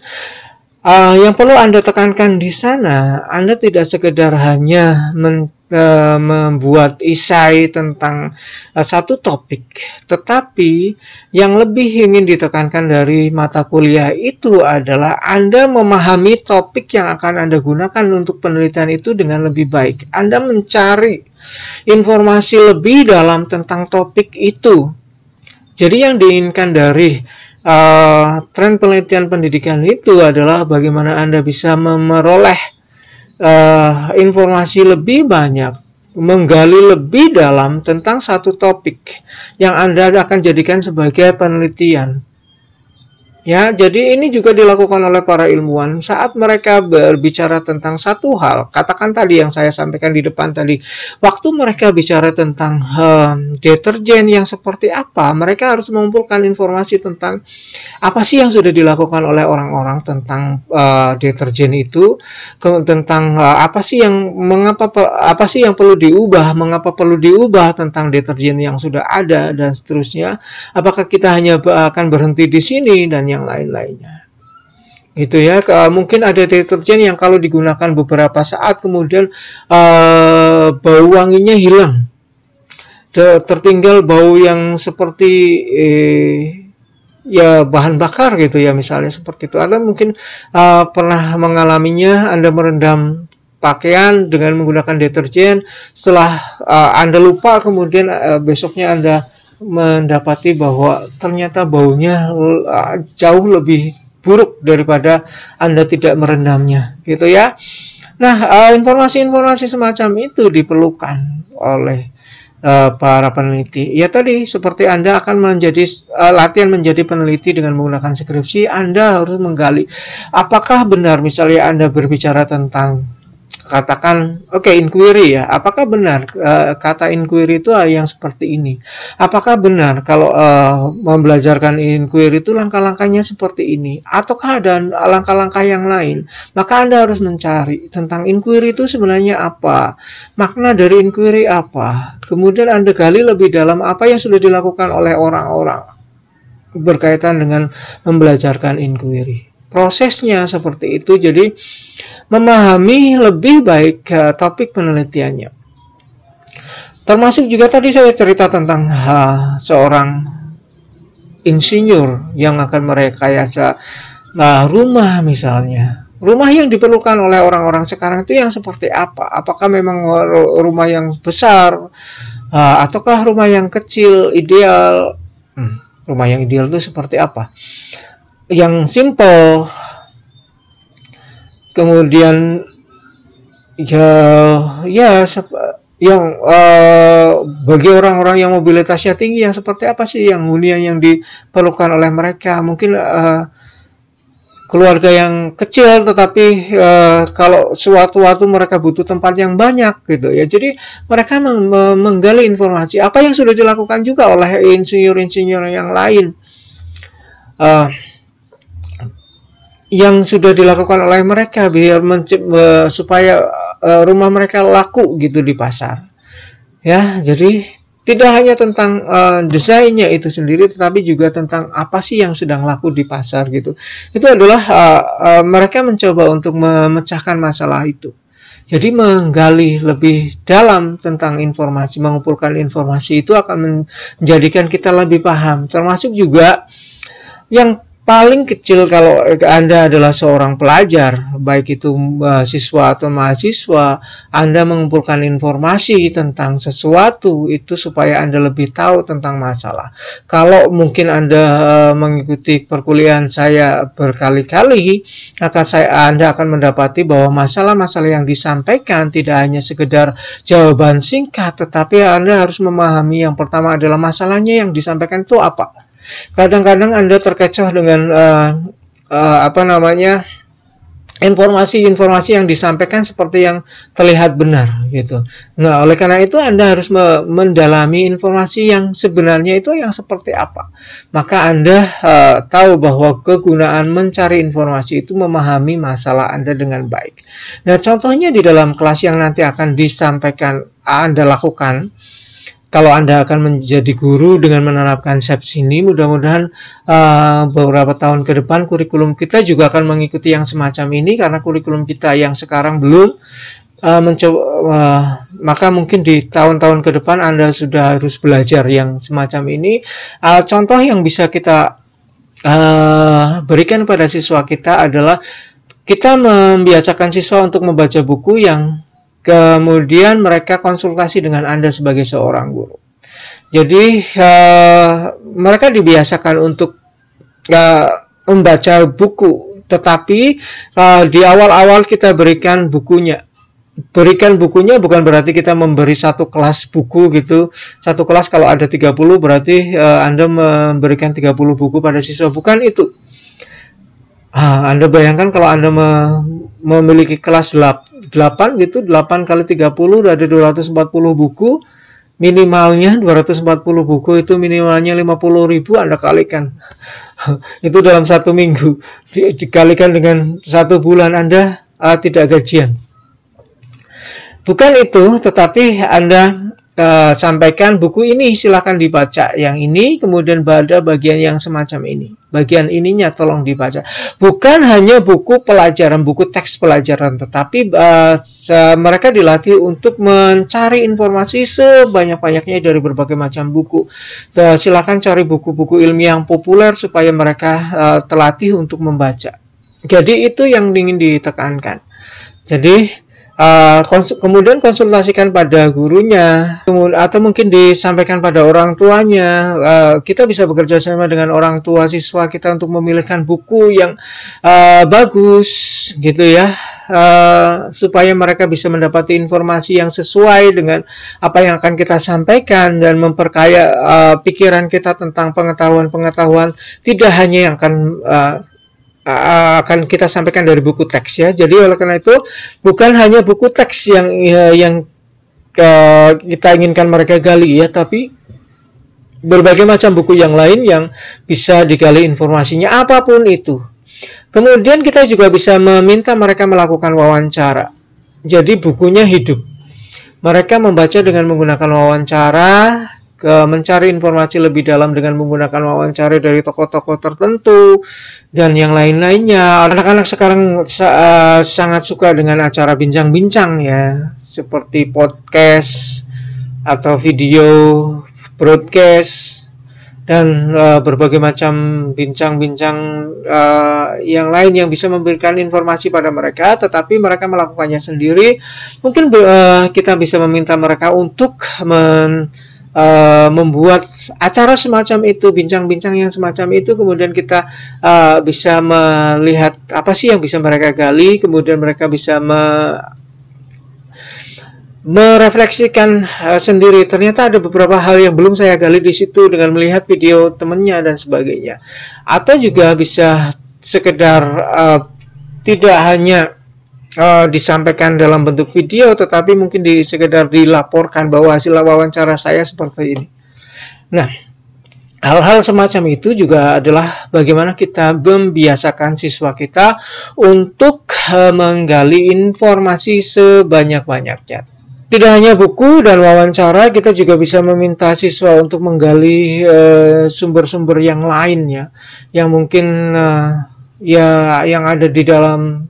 Yang perlu Anda tekankan di sana, Anda tidak sekedar hanya membuat esai tentang satu topik, tetapi yang lebih ingin ditekankan dari mata kuliah itu adalah Anda memahami topik yang akan Anda gunakan untuk penelitian itu dengan lebih baik. Anda mencari informasi lebih dalam tentang topik itu. Jadi yang diinginkan dari tren penelitian pendidikan itu adalah bagaimana Anda bisa memperoleh informasi lebih banyak, menggali lebih dalam tentang satu topik yang Anda akan jadikan sebagai penelitian. Ya, jadi ini juga dilakukan oleh para ilmuwan saat mereka berbicara tentang satu hal. Katakan tadi yang saya sampaikan di depan tadi, waktu mereka bicara tentang deterjen yang seperti apa, mereka harus mengumpulkan informasi tentang apa sih yang sudah dilakukan oleh orang-orang tentang deterjen itu, tentang apa sih yang perlu diubah, mengapa perlu diubah tentang deterjen yang sudah ada, dan seterusnya. Apakah kita hanya akan berhenti di sini dan yang lain-lainnya. Gitu ya. Mungkin ada deterjen yang kalau digunakan beberapa saat kemudian bau wanginya hilang. Tertinggal bau yang seperti ya bahan bakar gitu ya, misalnya seperti itu. Atau mungkin pernah mengalaminya, Anda merendam pakaian dengan menggunakan deterjen, setelah Anda lupa, kemudian besoknya Anda mendapati bahwa ternyata baunya jauh lebih buruk daripada Anda tidak merendamnya, gitu ya. Nah, informasi-informasi semacam itu diperlukan oleh para peneliti. Ya tadi, seperti Anda akan menjadi latihan menjadi peneliti dengan menggunakan skripsi, Anda harus menggali apakah benar, misalnya Anda berbicara tentang katakan inquiry ya, apakah benar kata inquiry itu yang seperti ini? Apakah benar kalau membelajarkan inquiry itu langkah-langkahnya seperti ini? Ataukah ada langkah-langkah yang lain? Maka Anda harus mencari tentang inquiry itu sebenarnya apa, makna dari inquiry apa, kemudian Anda gali lebih dalam apa yang sudah dilakukan oleh orang-orang berkaitan dengan membelajarkan inquiry. Prosesnya seperti itu, jadi memahami lebih baik topik penelitiannya. Termasuk juga tadi saya cerita tentang seorang insinyur yang akan merekayasa rumah misalnya. Rumah yang diperlukan oleh orang-orang sekarang itu yang seperti apa? Apakah memang rumah yang besar ataukah rumah yang kecil ideal? Rumah yang ideal itu seperti apa? Yang simple, kemudian yang bagi orang-orang yang mobilitasnya tinggi, yang seperti apa sih yang hunian yang diperlukan oleh mereka? Mungkin keluarga yang kecil, tetapi kalau suatu-waktu mereka butuh tempat yang banyak gitu ya. Jadi mereka menggali informasi apa yang sudah dilakukan juga oleh insinyur-insinyur yang lain. Yang sudah dilakukan oleh mereka biar supaya rumah mereka laku gitu di pasar. Ya, jadi tidak hanya tentang desainnya itu sendiri, tetapi juga tentang apa sih yang sedang laku di pasar gitu. Itu adalah mereka mencoba untuk memecahkan masalah itu. Jadi menggali lebih dalam tentang informasi, mengumpulkan informasi itu akan menjadikan kita lebih paham. Termasuk juga Yang paling kecil kalau Anda adalah seorang pelajar, baik itu siswa atau mahasiswa, Anda mengumpulkan informasi tentang sesuatu itu supaya Anda lebih tahu tentang masalah. Kalau mungkin Anda mengikuti perkuliahan saya berkali-kali, maka Anda akan mendapati bahwa masalah-masalah yang disampaikan tidak hanya sekedar jawaban singkat, tetapi Anda harus memahami yang pertama adalah masalahnya yang disampaikan itu apa. Kadang-kadang Anda terkecoh dengan informasi-informasi yang disampaikan seperti yang terlihat benar gitu. Nah, oleh karena itu Anda harus mendalami informasi yang sebenarnya itu yang seperti apa. Maka Anda tahu bahwa kegunaan mencari informasi itu memahami masalah Anda dengan baik. Nah, contohnya di dalam kelas yang nanti akan disampaikan Anda lakukan. Kalau Anda akan menjadi guru dengan menerapkan SEPS ini, mudah-mudahan beberapa tahun ke depan kurikulum kita juga akan mengikuti yang semacam ini, karena kurikulum kita yang sekarang belum maka mungkin di tahun-tahun ke depan Anda sudah harus belajar yang semacam ini. Contoh yang bisa kita berikan pada siswa kita adalah kita membiasakan siswa untuk membaca buku yang kemudian mereka konsultasi dengan Anda sebagai seorang guru. Jadi mereka dibiasakan untuk membaca buku, tetapi di awal-awal kita berikan bukunya. Berikan bukunya bukan berarti kita memberi satu kelas buku gitu. Satu kelas kalau ada 30 berarti Anda memberikan 30 buku pada siswa. Bukan itu. Anda bayangkan kalau Anda memiliki kelas 8 gitu, 8 kali 30 udah ada 240 buku, minimalnya 240 buku itu minimalnya 50.000 Anda kalikan. Itu dalam satu minggu, dikalikan dengan satu bulan Anda tidak gajian. Bukan itu, tetapi Anda sampaikan buku ini silakan dibaca, yang ini kemudian pada bagian yang semacam ini, bagian ininya tolong dibaca. Bukan hanya buku pelajaran, buku teks pelajaran, tetapi mereka dilatih untuk mencari informasi sebanyak-banyaknya dari berbagai macam buku. Silakan cari buku-buku ilmiah yang populer supaya mereka terlatih untuk membaca. Jadi itu yang ingin ditekankan. Jadi kemudian konsultasikan pada gurunya, atau mungkin disampaikan pada orang tuanya. Kita bisa bekerja sama dengan orang tua siswa kita untuk memilihkan buku yang bagus gitu ya, supaya mereka bisa mendapati informasi yang sesuai dengan apa yang akan kita sampaikan dan memperkaya pikiran kita tentang pengetahuan-pengetahuan, tidak hanya yang akan kita sampaikan dari buku teks ya. Jadi oleh karena itu bukan hanya buku teks yang kita inginkan mereka gali ya, tapi berbagai macam buku yang lain yang bisa digali informasinya apapun itu. Kemudian kita juga bisa meminta mereka melakukan wawancara. Jadi bukunya hidup. Mereka membaca dengan menggunakan wawancara, mencari informasi lebih dalam dengan menggunakan wawancara dari tokoh-tokoh tertentu dan yang lain-lainnya. Anak-anak sekarang sangat suka dengan acara bincang-bincang ya, seperti podcast atau video broadcast dan berbagai macam bincang-bincang yang lain yang bisa memberikan informasi pada mereka, tetapi mereka melakukannya sendiri. Mungkin kita bisa meminta mereka untuk membuat acara semacam itu, bincang-bincang yang semacam itu, kemudian kita bisa melihat apa sih yang bisa mereka gali, kemudian mereka bisa merefleksikan sendiri. Ternyata ada beberapa hal yang belum saya gali di situ dengan melihat video temannya dan sebagainya. Atau juga bisa sekedar tidak hanya disampaikan dalam bentuk video, tetapi mungkin sekedar dilaporkan bahwa hasil wawancara saya seperti ini. Nah, hal-hal semacam itu juga adalah bagaimana kita membiasakan siswa kita untuk menggali informasi sebanyak-banyaknya. Tidak hanya buku dan wawancara, kita juga bisa meminta siswa untuk menggali sumber-sumber yang lainnya, yang mungkin yang ada di dalam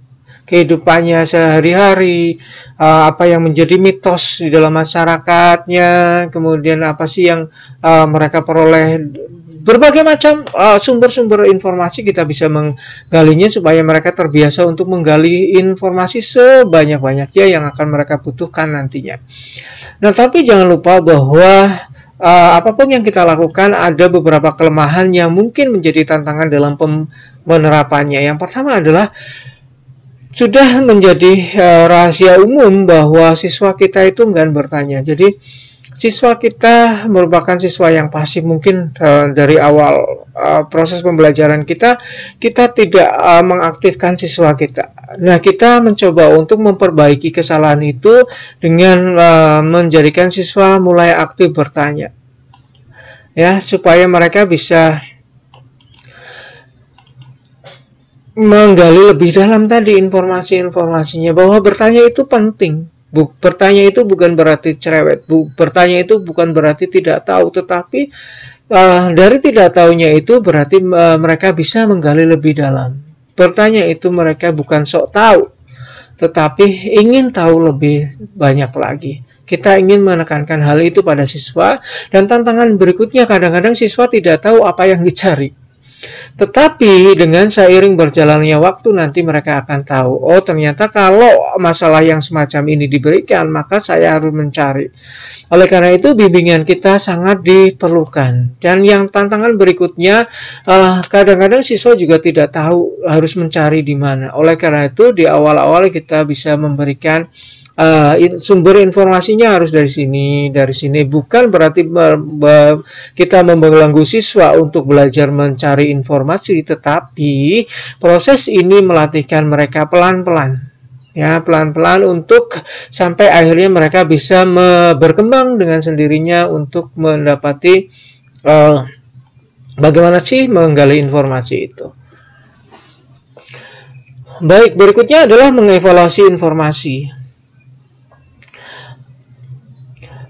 kehidupannya sehari-hari, apa yang menjadi mitos di dalam masyarakatnya, kemudian apa sih yang mereka peroleh Berbagai macam sumber-sumber informasi kita bisa menggalinya supaya mereka terbiasa untuk menggali informasi sebanyak-banyaknya yang akan mereka butuhkan nantinya. Nah, tapi jangan lupa bahwa apapun yang kita lakukan ada beberapa kelemahan yang mungkin menjadi tantangan dalam penerapannya. Yang pertama adalah sudah menjadi rahasia umum bahwa siswa kita itu enggan bertanya. Jadi siswa kita merupakan siswa yang pasif. Mungkin dari awal proses pembelajaran kita tidak mengaktifkan siswa kita. Nah, kita mencoba untuk memperbaiki kesalahan itu dengan menjadikan siswa mulai aktif bertanya, ya, supaya mereka bisa menggali lebih dalam tadi informasi-informasinya, bahwa bertanya itu penting. Bertanya itu bukan berarti cerewet, bertanya itu bukan berarti tidak tahu, tetapi dari tidak tahunya itu berarti mereka bisa menggali lebih dalam. Bertanya itu mereka bukan sok tahu, tetapi ingin tahu lebih banyak lagi. Kita ingin menekankan hal itu pada siswa, dan tantangan berikutnya kadang-kadang siswa tidak tahu apa yang dicari. Tetapi dengan seiring berjalannya waktu nanti mereka akan tahu, oh ternyata kalau masalah yang semacam ini diberikan, maka saya harus mencari. Oleh karena itu bimbingan kita sangat diperlukan. Dan yang tantangan berikutnya, kadang-kadang siswa juga tidak tahu harus mencari di mana. Oleh karena itu di awal-awal kita bisa memberikan sumber informasinya harus dari sini. Bukan berarti kita membelenggu siswa untuk belajar mencari informasi, tetapi proses ini melatihkan mereka pelan-pelan, ya, pelan-pelan untuk sampai akhirnya mereka bisa berkembang dengan sendirinya untuk mendapati bagaimana sih menggali informasi itu. Baik, berikutnya adalah mengevaluasi informasi.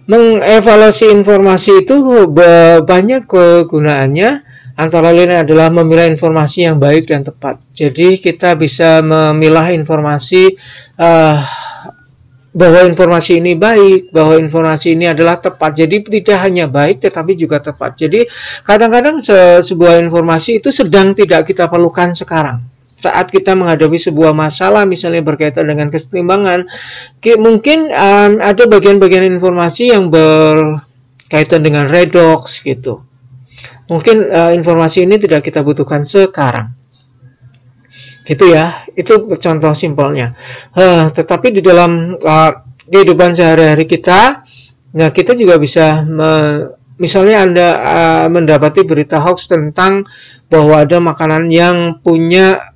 Mengevaluasi informasi itu banyak kegunaannya, antara lain adalah memilah informasi yang baik dan tepat. Jadi kita bisa memilah informasi bahwa informasi ini baik, bahwa informasi ini adalah tepat. Jadi tidak hanya baik tetapi juga tepat. Jadi kadang-kadang sebuah informasi itu sedang tidak kita perlukan sekarang. Saat kita menghadapi sebuah masalah, misalnya berkaitan dengan kesetimbangan, mungkin ada bagian-bagian informasi yang berkaitan dengan redox gitu. Mungkin informasi ini tidak kita butuhkan sekarang. Gitu ya, itu contoh simpelnya. Tetapi di dalam kehidupan sehari-hari kita, nah kita juga bisa misalnya Anda mendapati berita hoax tentang bahwa ada makanan yang punya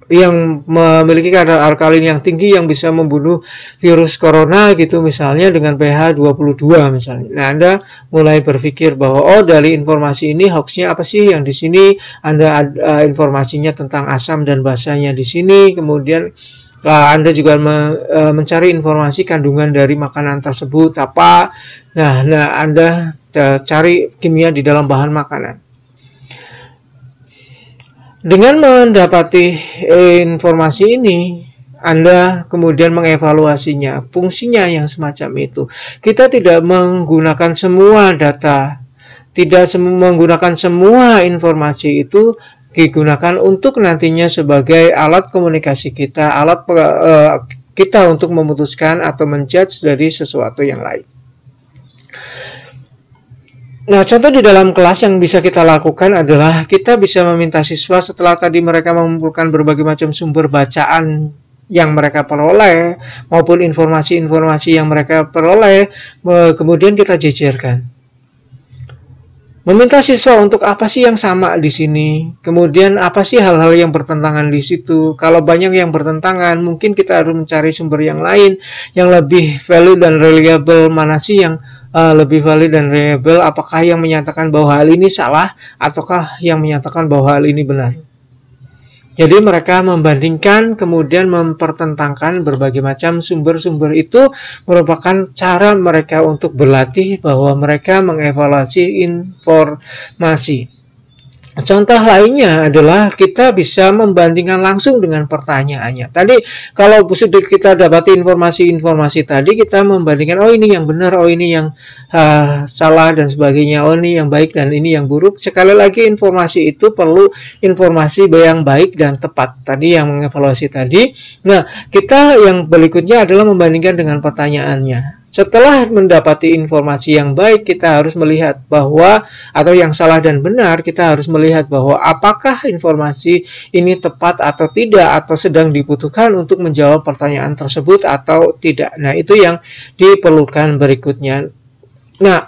yang memiliki kadar alkalin yang tinggi yang bisa membunuh virus corona gitu, misalnya dengan pH 22 misalnya. Nah, Anda mulai berpikir bahwa oh, dari informasi ini hoaxnya apa sih yang di sini? Anda informasinya tentang asam dan basanya di sini, kemudian Anda juga mencari informasi kandungan dari makanan tersebut apa. Nah, Anda cari kimia di dalam bahan makanan. Dengan mendapati informasi ini, Anda kemudian mengevaluasinya, fungsinya yang semacam itu. Kita tidak menggunakan semua data, tidak menggunakan semua informasi itu digunakan untuk nantinya sebagai alat komunikasi kita, alat kita untuk memutuskan atau menjudge dari sesuatu yang lain. Nah, contoh di dalam kelas yang bisa kita lakukan adalah kita bisa meminta siswa setelah tadi mereka mengumpulkan berbagai macam sumber bacaan yang mereka peroleh maupun informasi-informasi yang mereka peroleh, kemudian kita jejerkan. Meminta siswa untuk apa sih yang sama di sini, kemudian apa sih hal-hal yang bertentangan di situ. Kalau banyak yang bertentangan, mungkin kita harus mencari sumber yang lain yang lebih valid dan reliable. Mana sih yang lebih valid dan reliable? Apakah yang menyatakan bahwa hal ini salah, ataukah yang menyatakan bahwa hal ini benar? Jadi mereka membandingkan, kemudian mempertentangkan berbagai macam sumber-sumber itu merupakan cara mereka untuk berlatih bahwa mereka mengevaluasi informasi. Contoh lainnya adalah kita bisa membandingkan langsung dengan pertanyaannya. Tadi kalau sudah kita dapati informasi-informasi tadi, kita membandingkan, oh ini yang benar, oh ini yang salah dan sebagainya, oh ini yang baik dan ini yang buruk. Sekali lagi informasi itu perlu informasi yang baik dan tepat. Tadi yang mengevaluasi tadi. Nah, kita yang berikutnya adalah membandingkan dengan pertanyaannya. Setelah mendapati informasi yang baik, kita harus melihat bahwa, atau yang salah dan benar, kita harus melihat bahwa apakah informasi ini tepat atau tidak, atau sedang dibutuhkan untuk menjawab pertanyaan tersebut atau tidak. Nah, itu yang diperlukan berikutnya. Nah,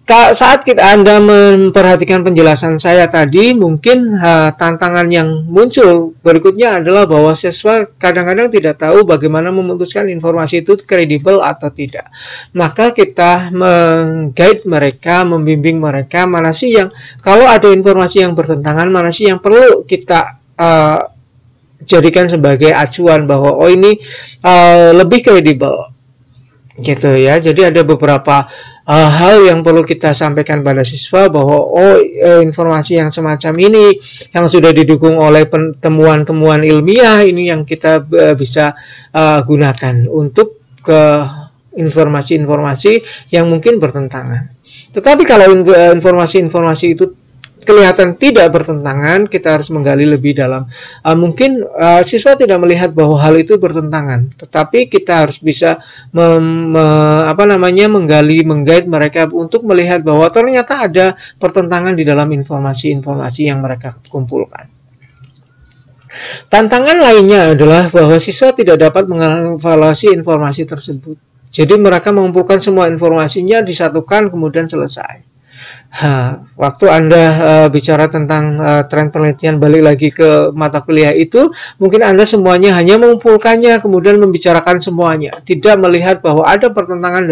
saat Anda memperhatikan penjelasan saya tadi, mungkin tantangan yang muncul berikutnya adalah bahwa siswa kadang-kadang tidak tahu bagaimana memutuskan informasi itu kredibel atau tidak. Maka kita meng-guide mereka, membimbing mereka, mana sih yang, kalau ada informasi yang bertentangan, mana sih yang perlu kita jadikan sebagai acuan bahwa oh ini lebih kredibel. Gitu ya. Jadi ada beberapa hal yang perlu kita sampaikan pada siswa bahwa informasi yang semacam ini yang sudah didukung oleh temuan-temuan ilmiah ini yang kita bisa gunakan untuk ke informasi-informasi yang mungkin bertentangan. Tetapi kalau informasi-informasi itu kelihatan tidak bertentangan, kita harus menggali lebih dalam. Mungkin siswa tidak melihat bahwa hal itu bertentangan, tetapi kita harus bisa mengguide mereka untuk melihat bahwa ternyata ada pertentangan di dalam informasi-informasi yang mereka kumpulkan. Tantangan lainnya adalah bahwa siswa tidak dapat mengevaluasi informasi tersebut. Jadi mereka mengumpulkan semua informasinya, disatukan, kemudian selesai. Waktu Anda bicara tentang tren penelitian, balik lagi ke mata kuliah itu, mungkin Anda semuanya hanya mengumpulkannya, kemudian membicarakan semuanya, tidak melihat bahwa ada pertentangan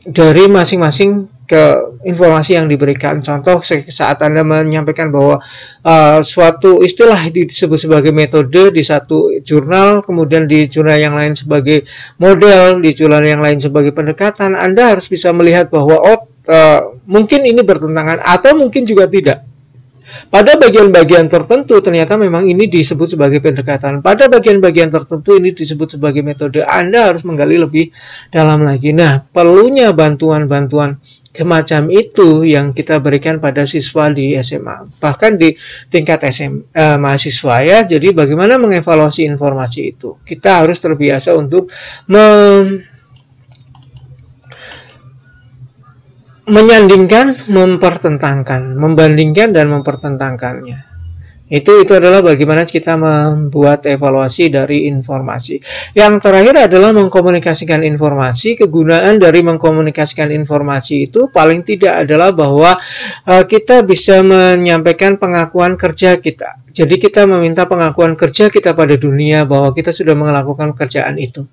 dari masing-masing ke informasi yang diberikan. Contoh saat Anda menyampaikan bahwa suatu istilah disebut sebagai metode di satu jurnal, kemudian di jurnal yang lain sebagai model, di jurnal yang lain sebagai pendekatan, Anda harus bisa melihat bahwa mungkin ini bertentangan atau mungkin juga tidak. Pada bagian-bagian tertentu ternyata memang ini disebut sebagai pendekatan. Pada bagian-bagian tertentu ini disebut sebagai metode. Anda harus menggali lebih dalam lagi. Nah, perlunya bantuan-bantuan semacam itu yang kita berikan pada siswa di SMA, bahkan di tingkat mahasiswa ya. Jadi bagaimana mengevaluasi informasi itu? Kita harus terbiasa untuk menyandingkan, mempertentangkan, membandingkan dan mempertentangkannya. Itu adalah bagaimana kita membuat evaluasi dari informasi. Yang terakhir adalah mengkomunikasikan informasi. Kegunaan dari mengkomunikasikan informasi itu paling tidak adalah bahwa kita bisa menyampaikan pengakuan kerja kita. Jadi kita meminta pengakuan kerja kita pada dunia bahwa kita sudah melakukan pekerjaan itu.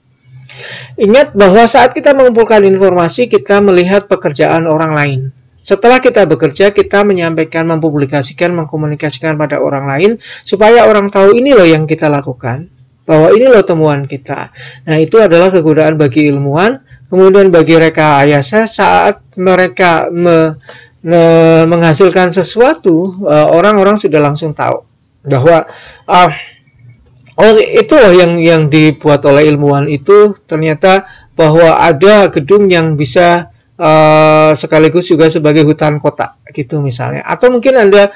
Ingat bahwa saat kita mengumpulkan informasi, kita melihat pekerjaan orang lain. Setelah kita bekerja, kita menyampaikan, mempublikasikan, mengkomunikasikan pada orang lain, supaya orang tahu ini loh yang kita lakukan, bahwa ini loh temuan kita. Nah, itu adalah kegunaan bagi ilmuwan. Kemudian bagi rekayasa, saat mereka menghasilkan sesuatu, orang-orang sudah langsung tahu bahwa itu loh yang dibuat oleh ilmuwan itu, ternyata bahwa ada gedung yang bisa sekaligus juga sebagai hutan kota gitu misalnya. Atau mungkin Anda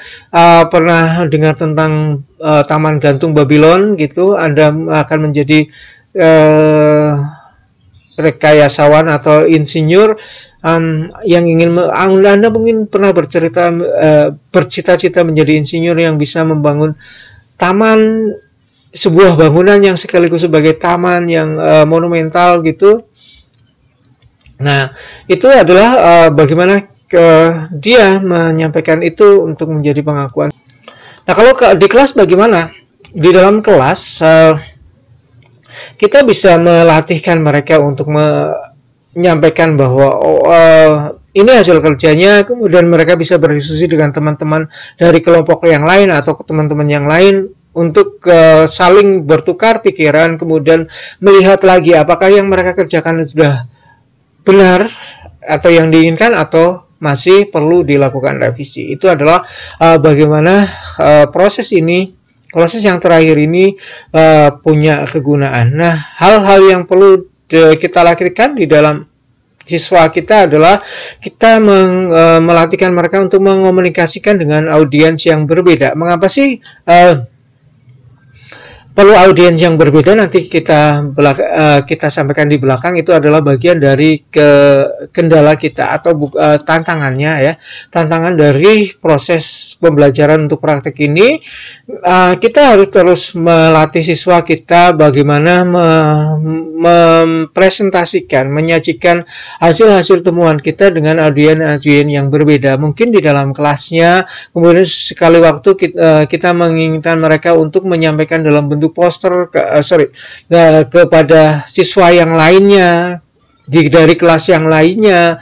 pernah dengar tentang Taman Gantung Babylon gitu. Anda akan menjadi rekayasawan atau insinyur yang ingin Anda mungkin pernah bercita-cita menjadi insinyur yang bisa membangun taman, sebuah bangunan yang sekaligus sebagai taman yang monumental gitu. Nah, itu adalah bagaimana dia menyampaikan itu untuk menjadi pengakuan. Nah, kalau di kelas bagaimana? Di dalam kelas, kita bisa melatihkan mereka untuk menyampaikan bahwa ini hasil kerjanya, kemudian mereka bisa berdiskusi dengan teman-teman dari kelompok yang lain atau teman-teman yang lain untuk saling bertukar pikiran, kemudian melihat lagi apakah yang mereka kerjakan sudah benar atau yang diinginkan atau masih perlu dilakukan revisi. Itu adalah bagaimana proses yang terakhir ini punya kegunaan. Nah, hal-hal yang perlu kita lakukan di dalam siswa kita adalah kita melatihkan mereka untuk mengomunikasikan dengan audiens yang berbeda. Mengapa sih perlu audiens yang berbeda? Nanti kita sampaikan di belakang. Itu adalah bagian dari kendala kita atau tantangannya ya. Tantangan dari proses pembelajaran untuk praktek ini, kita harus terus melatih siswa kita bagaimana mempresentasikan, menyajikan hasil-hasil temuan kita dengan audiens yang berbeda. Mungkin di dalam kelasnya, kemudian sekali waktu kita menginginkan mereka untuk menyampaikan dalam bentuk poster kepada siswa yang lainnya dari kelas yang lainnya.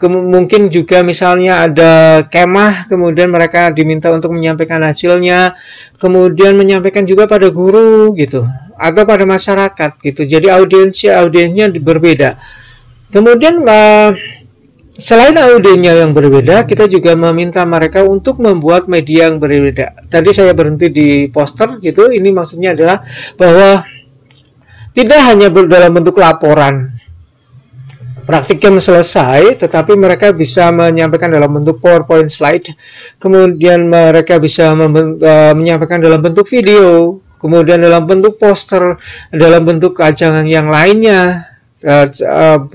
Mungkin juga misalnya ada kemah, kemudian mereka diminta untuk menyampaikan hasilnya, kemudian menyampaikan juga pada guru gitu, atau pada masyarakat gitu. Jadi audiensnya berbeda. Kemudian selain audiensnya yang berbeda, kita juga meminta mereka untuk membuat media yang berbeda. Tadi saya berhenti di poster gitu. Ini maksudnya adalah bahwa tidak hanya dalam bentuk laporan praktikum selesai, tetapi mereka bisa menyampaikan dalam bentuk PowerPoint slide, kemudian mereka bisa menyampaikan dalam bentuk video, kemudian dalam bentuk poster, dalam bentuk ajangan yang lainnya,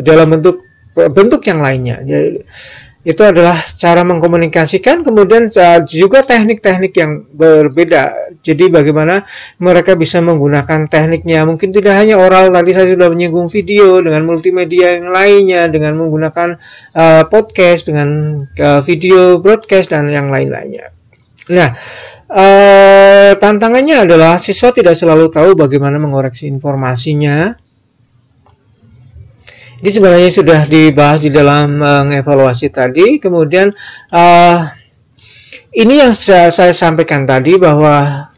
dalam bentuk yang lainnya. Jadi, itu adalah cara mengkomunikasikan. Kemudian juga teknik-teknik yang berbeda. Jadi bagaimana mereka bisa menggunakan tekniknya. Mungkin tidak hanya oral, tadi saya sudah menyinggung video dengan multimedia yang lainnya, dengan menggunakan podcast, dengan video broadcast dan yang lain-lainnya. Nah, tantangannya adalah siswa tidak selalu tahu bagaimana mengoreksi informasinya. Ini sebenarnya sudah dibahas di dalam mengevaluasi tadi. Kemudian ini yang saya sampaikan tadi, bahwa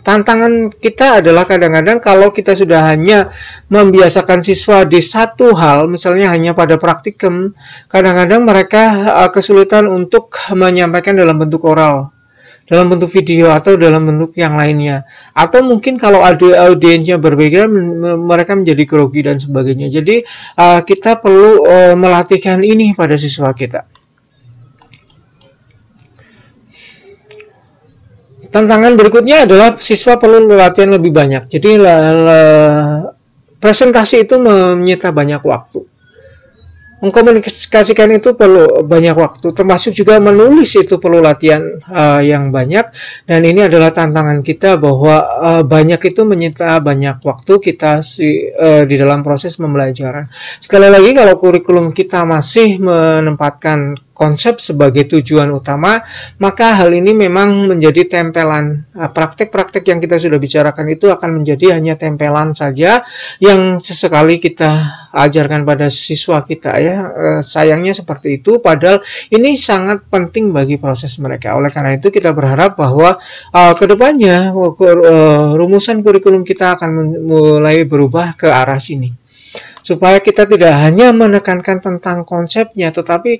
tantangan kita adalah kadang-kadang kalau kita sudah hanya membiasakan siswa di satu hal, misalnya hanya pada praktikum, kadang-kadang mereka kesulitan untuk menyampaikan dalam bentuk oral, dalam bentuk video, atau dalam bentuk yang lainnya. Atau mungkin kalau ada audiensnya berbeda, mereka menjadi grogi dan sebagainya. Jadi kita perlu melatihkan ini pada siswa kita. Tantangan berikutnya adalah siswa perlu latihan lebih banyak. Jadi presentasi itu menyita banyak waktu. Mengkomunikasikan itu perlu banyak waktu, termasuk juga menulis itu perlu latihan yang banyak. Dan ini adalah tantangan kita, bahwa banyak itu menyita banyak waktu kita di dalam proses pembelajaran. Sekali lagi, kalau kurikulum kita masih menempatkan konsep sebagai tujuan utama, maka hal ini memang menjadi tempelan. Praktek-praktek yang kita sudah bicarakan itu akan menjadi hanya tempelan saja yang sesekali kita ajarkan pada siswa kita ya. Sayangnya seperti itu, padahal ini sangat penting bagi proses mereka. Oleh karena itu kita berharap bahwa kedepannya rumusan kurikulum kita akan mulai berubah ke arah sini, supaya kita tidak hanya menekankan tentang konsepnya, tetapi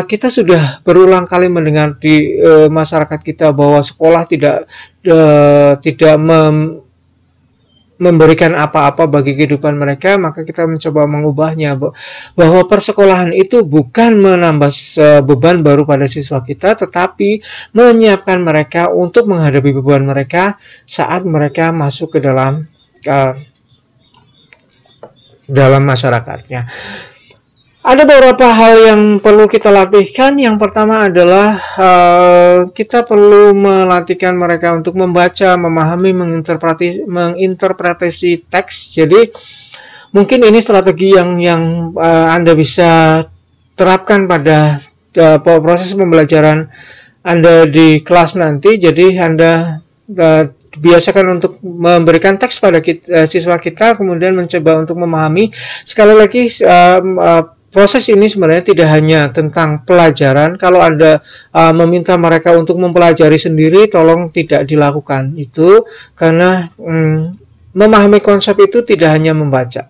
kita sudah berulang kali mendengar di masyarakat kita bahwa sekolah tidak memberikan apa-apa bagi kehidupan mereka. Maka kita mencoba mengubahnya, bahwa persekolahan itu bukan menambah beban baru pada siswa kita, tetapi menyiapkan mereka untuk menghadapi beban mereka saat mereka masuk ke dalam masyarakatnya. Ada beberapa hal yang perlu kita latihkan. Yang pertama adalah kita perlu melatihkan mereka untuk membaca, memahami, menginterpretasi teks. Jadi mungkin ini strategi yang Anda bisa terapkan pada proses pembelajaran Anda di kelas nanti. Jadi Anda biasakan untuk memberikan teks pada siswa kita, kemudian mencoba untuk memahami. Sekali lagi, proses ini sebenarnya tidak hanya tentang pelajaran. Kalau Anda meminta mereka untuk mempelajari sendiri, tolong tidak dilakukan itu, karena memahami konsep itu tidak hanya membaca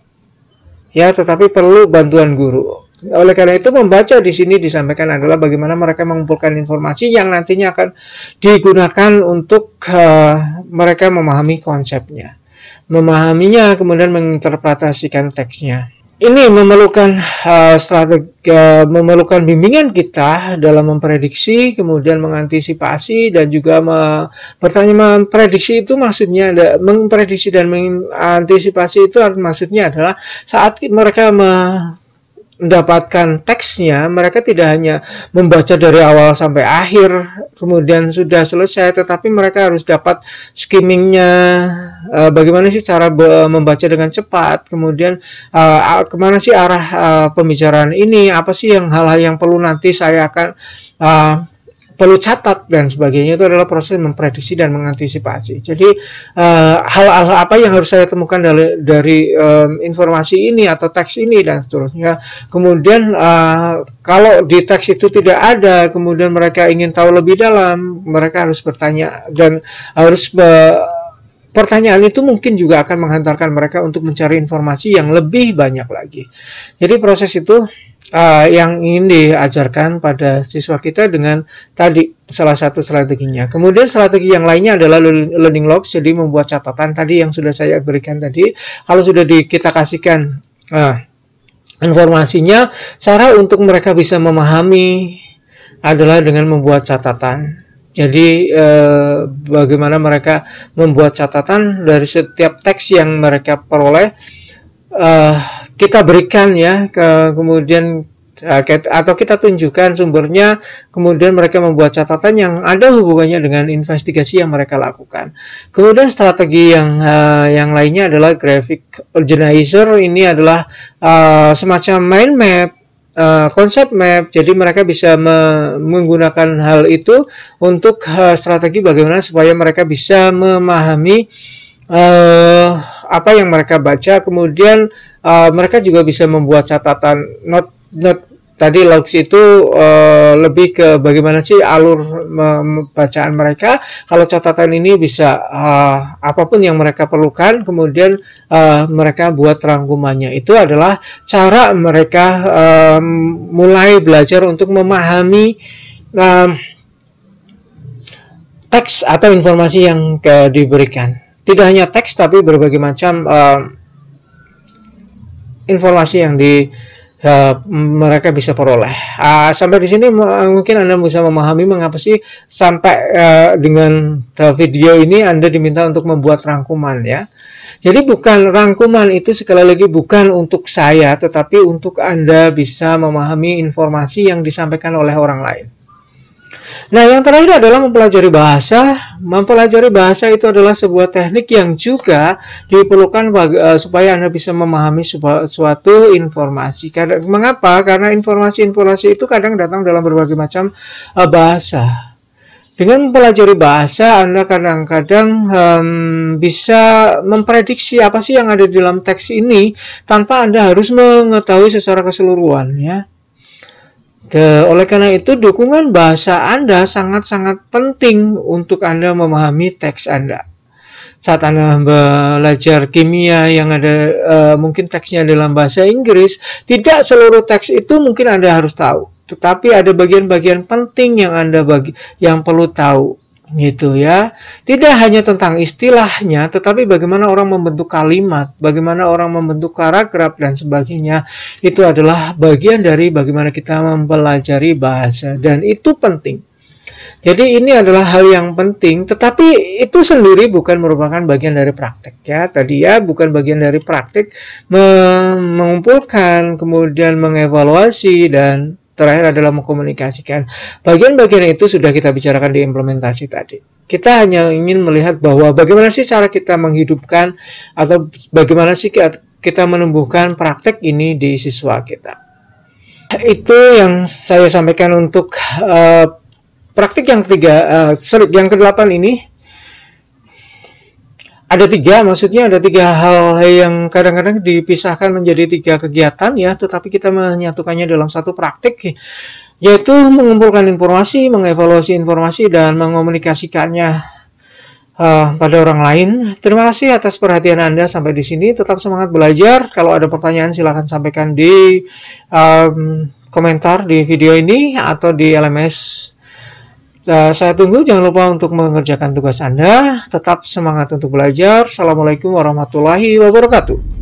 ya, tetapi perlu bantuan guru. Oleh karena itu membaca di sini disampaikan adalah bagaimana mereka mengumpulkan informasi yang nantinya akan digunakan untuk mereka memahami konsepnya, memahaminya, kemudian menginterpretasikan teksnya. Ini memerlukan strategi, memerlukan bimbingan kita dalam memprediksi, kemudian mengantisipasi, dan juga memprediksi itu maksudnya memprediksi dan mengantisipasi itu maksudnya adalah saat mereka mendapatkan teksnya, mereka tidak hanya membaca dari awal sampai akhir kemudian sudah selesai, tetapi mereka harus dapat skimmingnya, bagaimana sih cara membaca dengan cepat, kemudian kemana sih arah pembicaraan ini, apa sih hal-hal yang perlu nanti saya akan perlu catat dan sebagainya. Itu adalah proses memprediksi dan mengantisipasi. Jadi hal-hal apa yang harus saya temukan dari informasi ini atau teks ini dan seterusnya. Kemudian kalau di teks itu tidak ada, kemudian mereka ingin tahu lebih dalam, mereka harus bertanya, dan harus pertanyaan itu mungkin juga akan menghantarkan mereka untuk mencari informasi yang lebih banyak lagi. Jadi proses itu yang ingin diajarkan pada siswa kita dengan tadi salah satu strateginya. Kemudian strategi yang lainnya adalah learning logs, jadi membuat catatan tadi yang sudah saya berikan tadi. Kalau sudah kita kasihkan informasinya, cara untuk mereka bisa memahami adalah dengan membuat catatan. Jadi bagaimana mereka membuat catatan dari setiap teks yang mereka peroleh, kita berikan ya, kemudian atau kita tunjukkan sumbernya, kemudian mereka membuat catatan yang ada hubungannya dengan investigasi yang mereka lakukan. Kemudian strategi yang lainnya adalah graphic organizer. Ini adalah semacam mind map, konsep map. Jadi mereka bisa menggunakan hal itu untuk strategi bagaimana supaya mereka bisa memahami apa yang mereka baca. Kemudian mereka juga bisa membuat catatan note tadi logs itu lebih ke bagaimana sih alur bacaan mereka. Kalau catatan ini bisa apapun yang mereka perlukan, kemudian mereka buat rangkumannya. Itu adalah cara mereka mulai belajar untuk memahami teks atau informasi yang diberikan. Tidak hanya teks, tapi berbagai macam informasi yang mereka bisa peroleh. Sampai di sini mungkin Anda bisa memahami mengapa sih sampai dengan video ini Anda diminta untuk membuat rangkuman ya. Jadi bukan rangkuman itu sekali lagi bukan untuk saya, tetapi untuk Anda bisa memahami informasi yang disampaikan oleh orang lain. Nah, yang terakhir adalah mempelajari bahasa. Mempelajari bahasa itu adalah sebuah teknik yang juga diperlukan supaya Anda bisa memahami suatu informasi. Mengapa? Karena informasi-informasi itu kadang datang dalam berbagai macam bahasa. Dengan mempelajari bahasa, Anda kadang-kadang bisa memprediksi apa sih yang ada di dalam teks ini tanpa Anda harus mengetahui secara keseluruhan ya. Oleh karena itu, dukungan bahasa Anda sangat-sangat penting untuk Anda memahami teks Anda. Saat Anda belajar kimia yang ada mungkin teksnya dalam bahasa Inggris, tidak seluruh teks itu mungkin Anda harus tahu. Tetapi ada bagian-bagian penting yang yang perlu tahu. Gitu ya. Tidak hanya tentang istilahnya, tetapi bagaimana orang membentuk kalimat, bagaimana orang membentuk paragraf dan sebagainya. Itu adalah bagian dari bagaimana kita mempelajari bahasa, dan itu penting. Jadi ini adalah hal yang penting, tetapi itu sendiri bukan merupakan bagian dari praktek ya. Tadi ya, bukan bagian dari praktek mengumpulkan, kemudian mengevaluasi, dan terakhir adalah mengkomunikasikan. Bagian-bagian itu sudah kita bicarakan di implementasi tadi. Kita hanya ingin melihat bahwa bagaimana sih cara kita menghidupkan atau bagaimana sih kita menumbuhkan praktek ini di siswa kita. Itu yang saya sampaikan untuk praktik yang yang ke-8 ini. Ada tiga hal yang kadang-kadang dipisahkan menjadi 3 kegiatan ya, tetapi kita menyatukannya dalam satu praktik, yaitu mengumpulkan informasi, mengevaluasi informasi, dan mengomunikasikannya. pada orang lain. Terima kasih atas perhatian Anda sampai di sini. Tetap semangat belajar. Kalau ada pertanyaan silahkan sampaikan di komentar di video ini atau di LMS. Saya tunggu. Jangan lupa untuk mengerjakan tugas Anda. Tetap semangat untuk belajar. Assalamualaikum warahmatullahi wabarakatuh.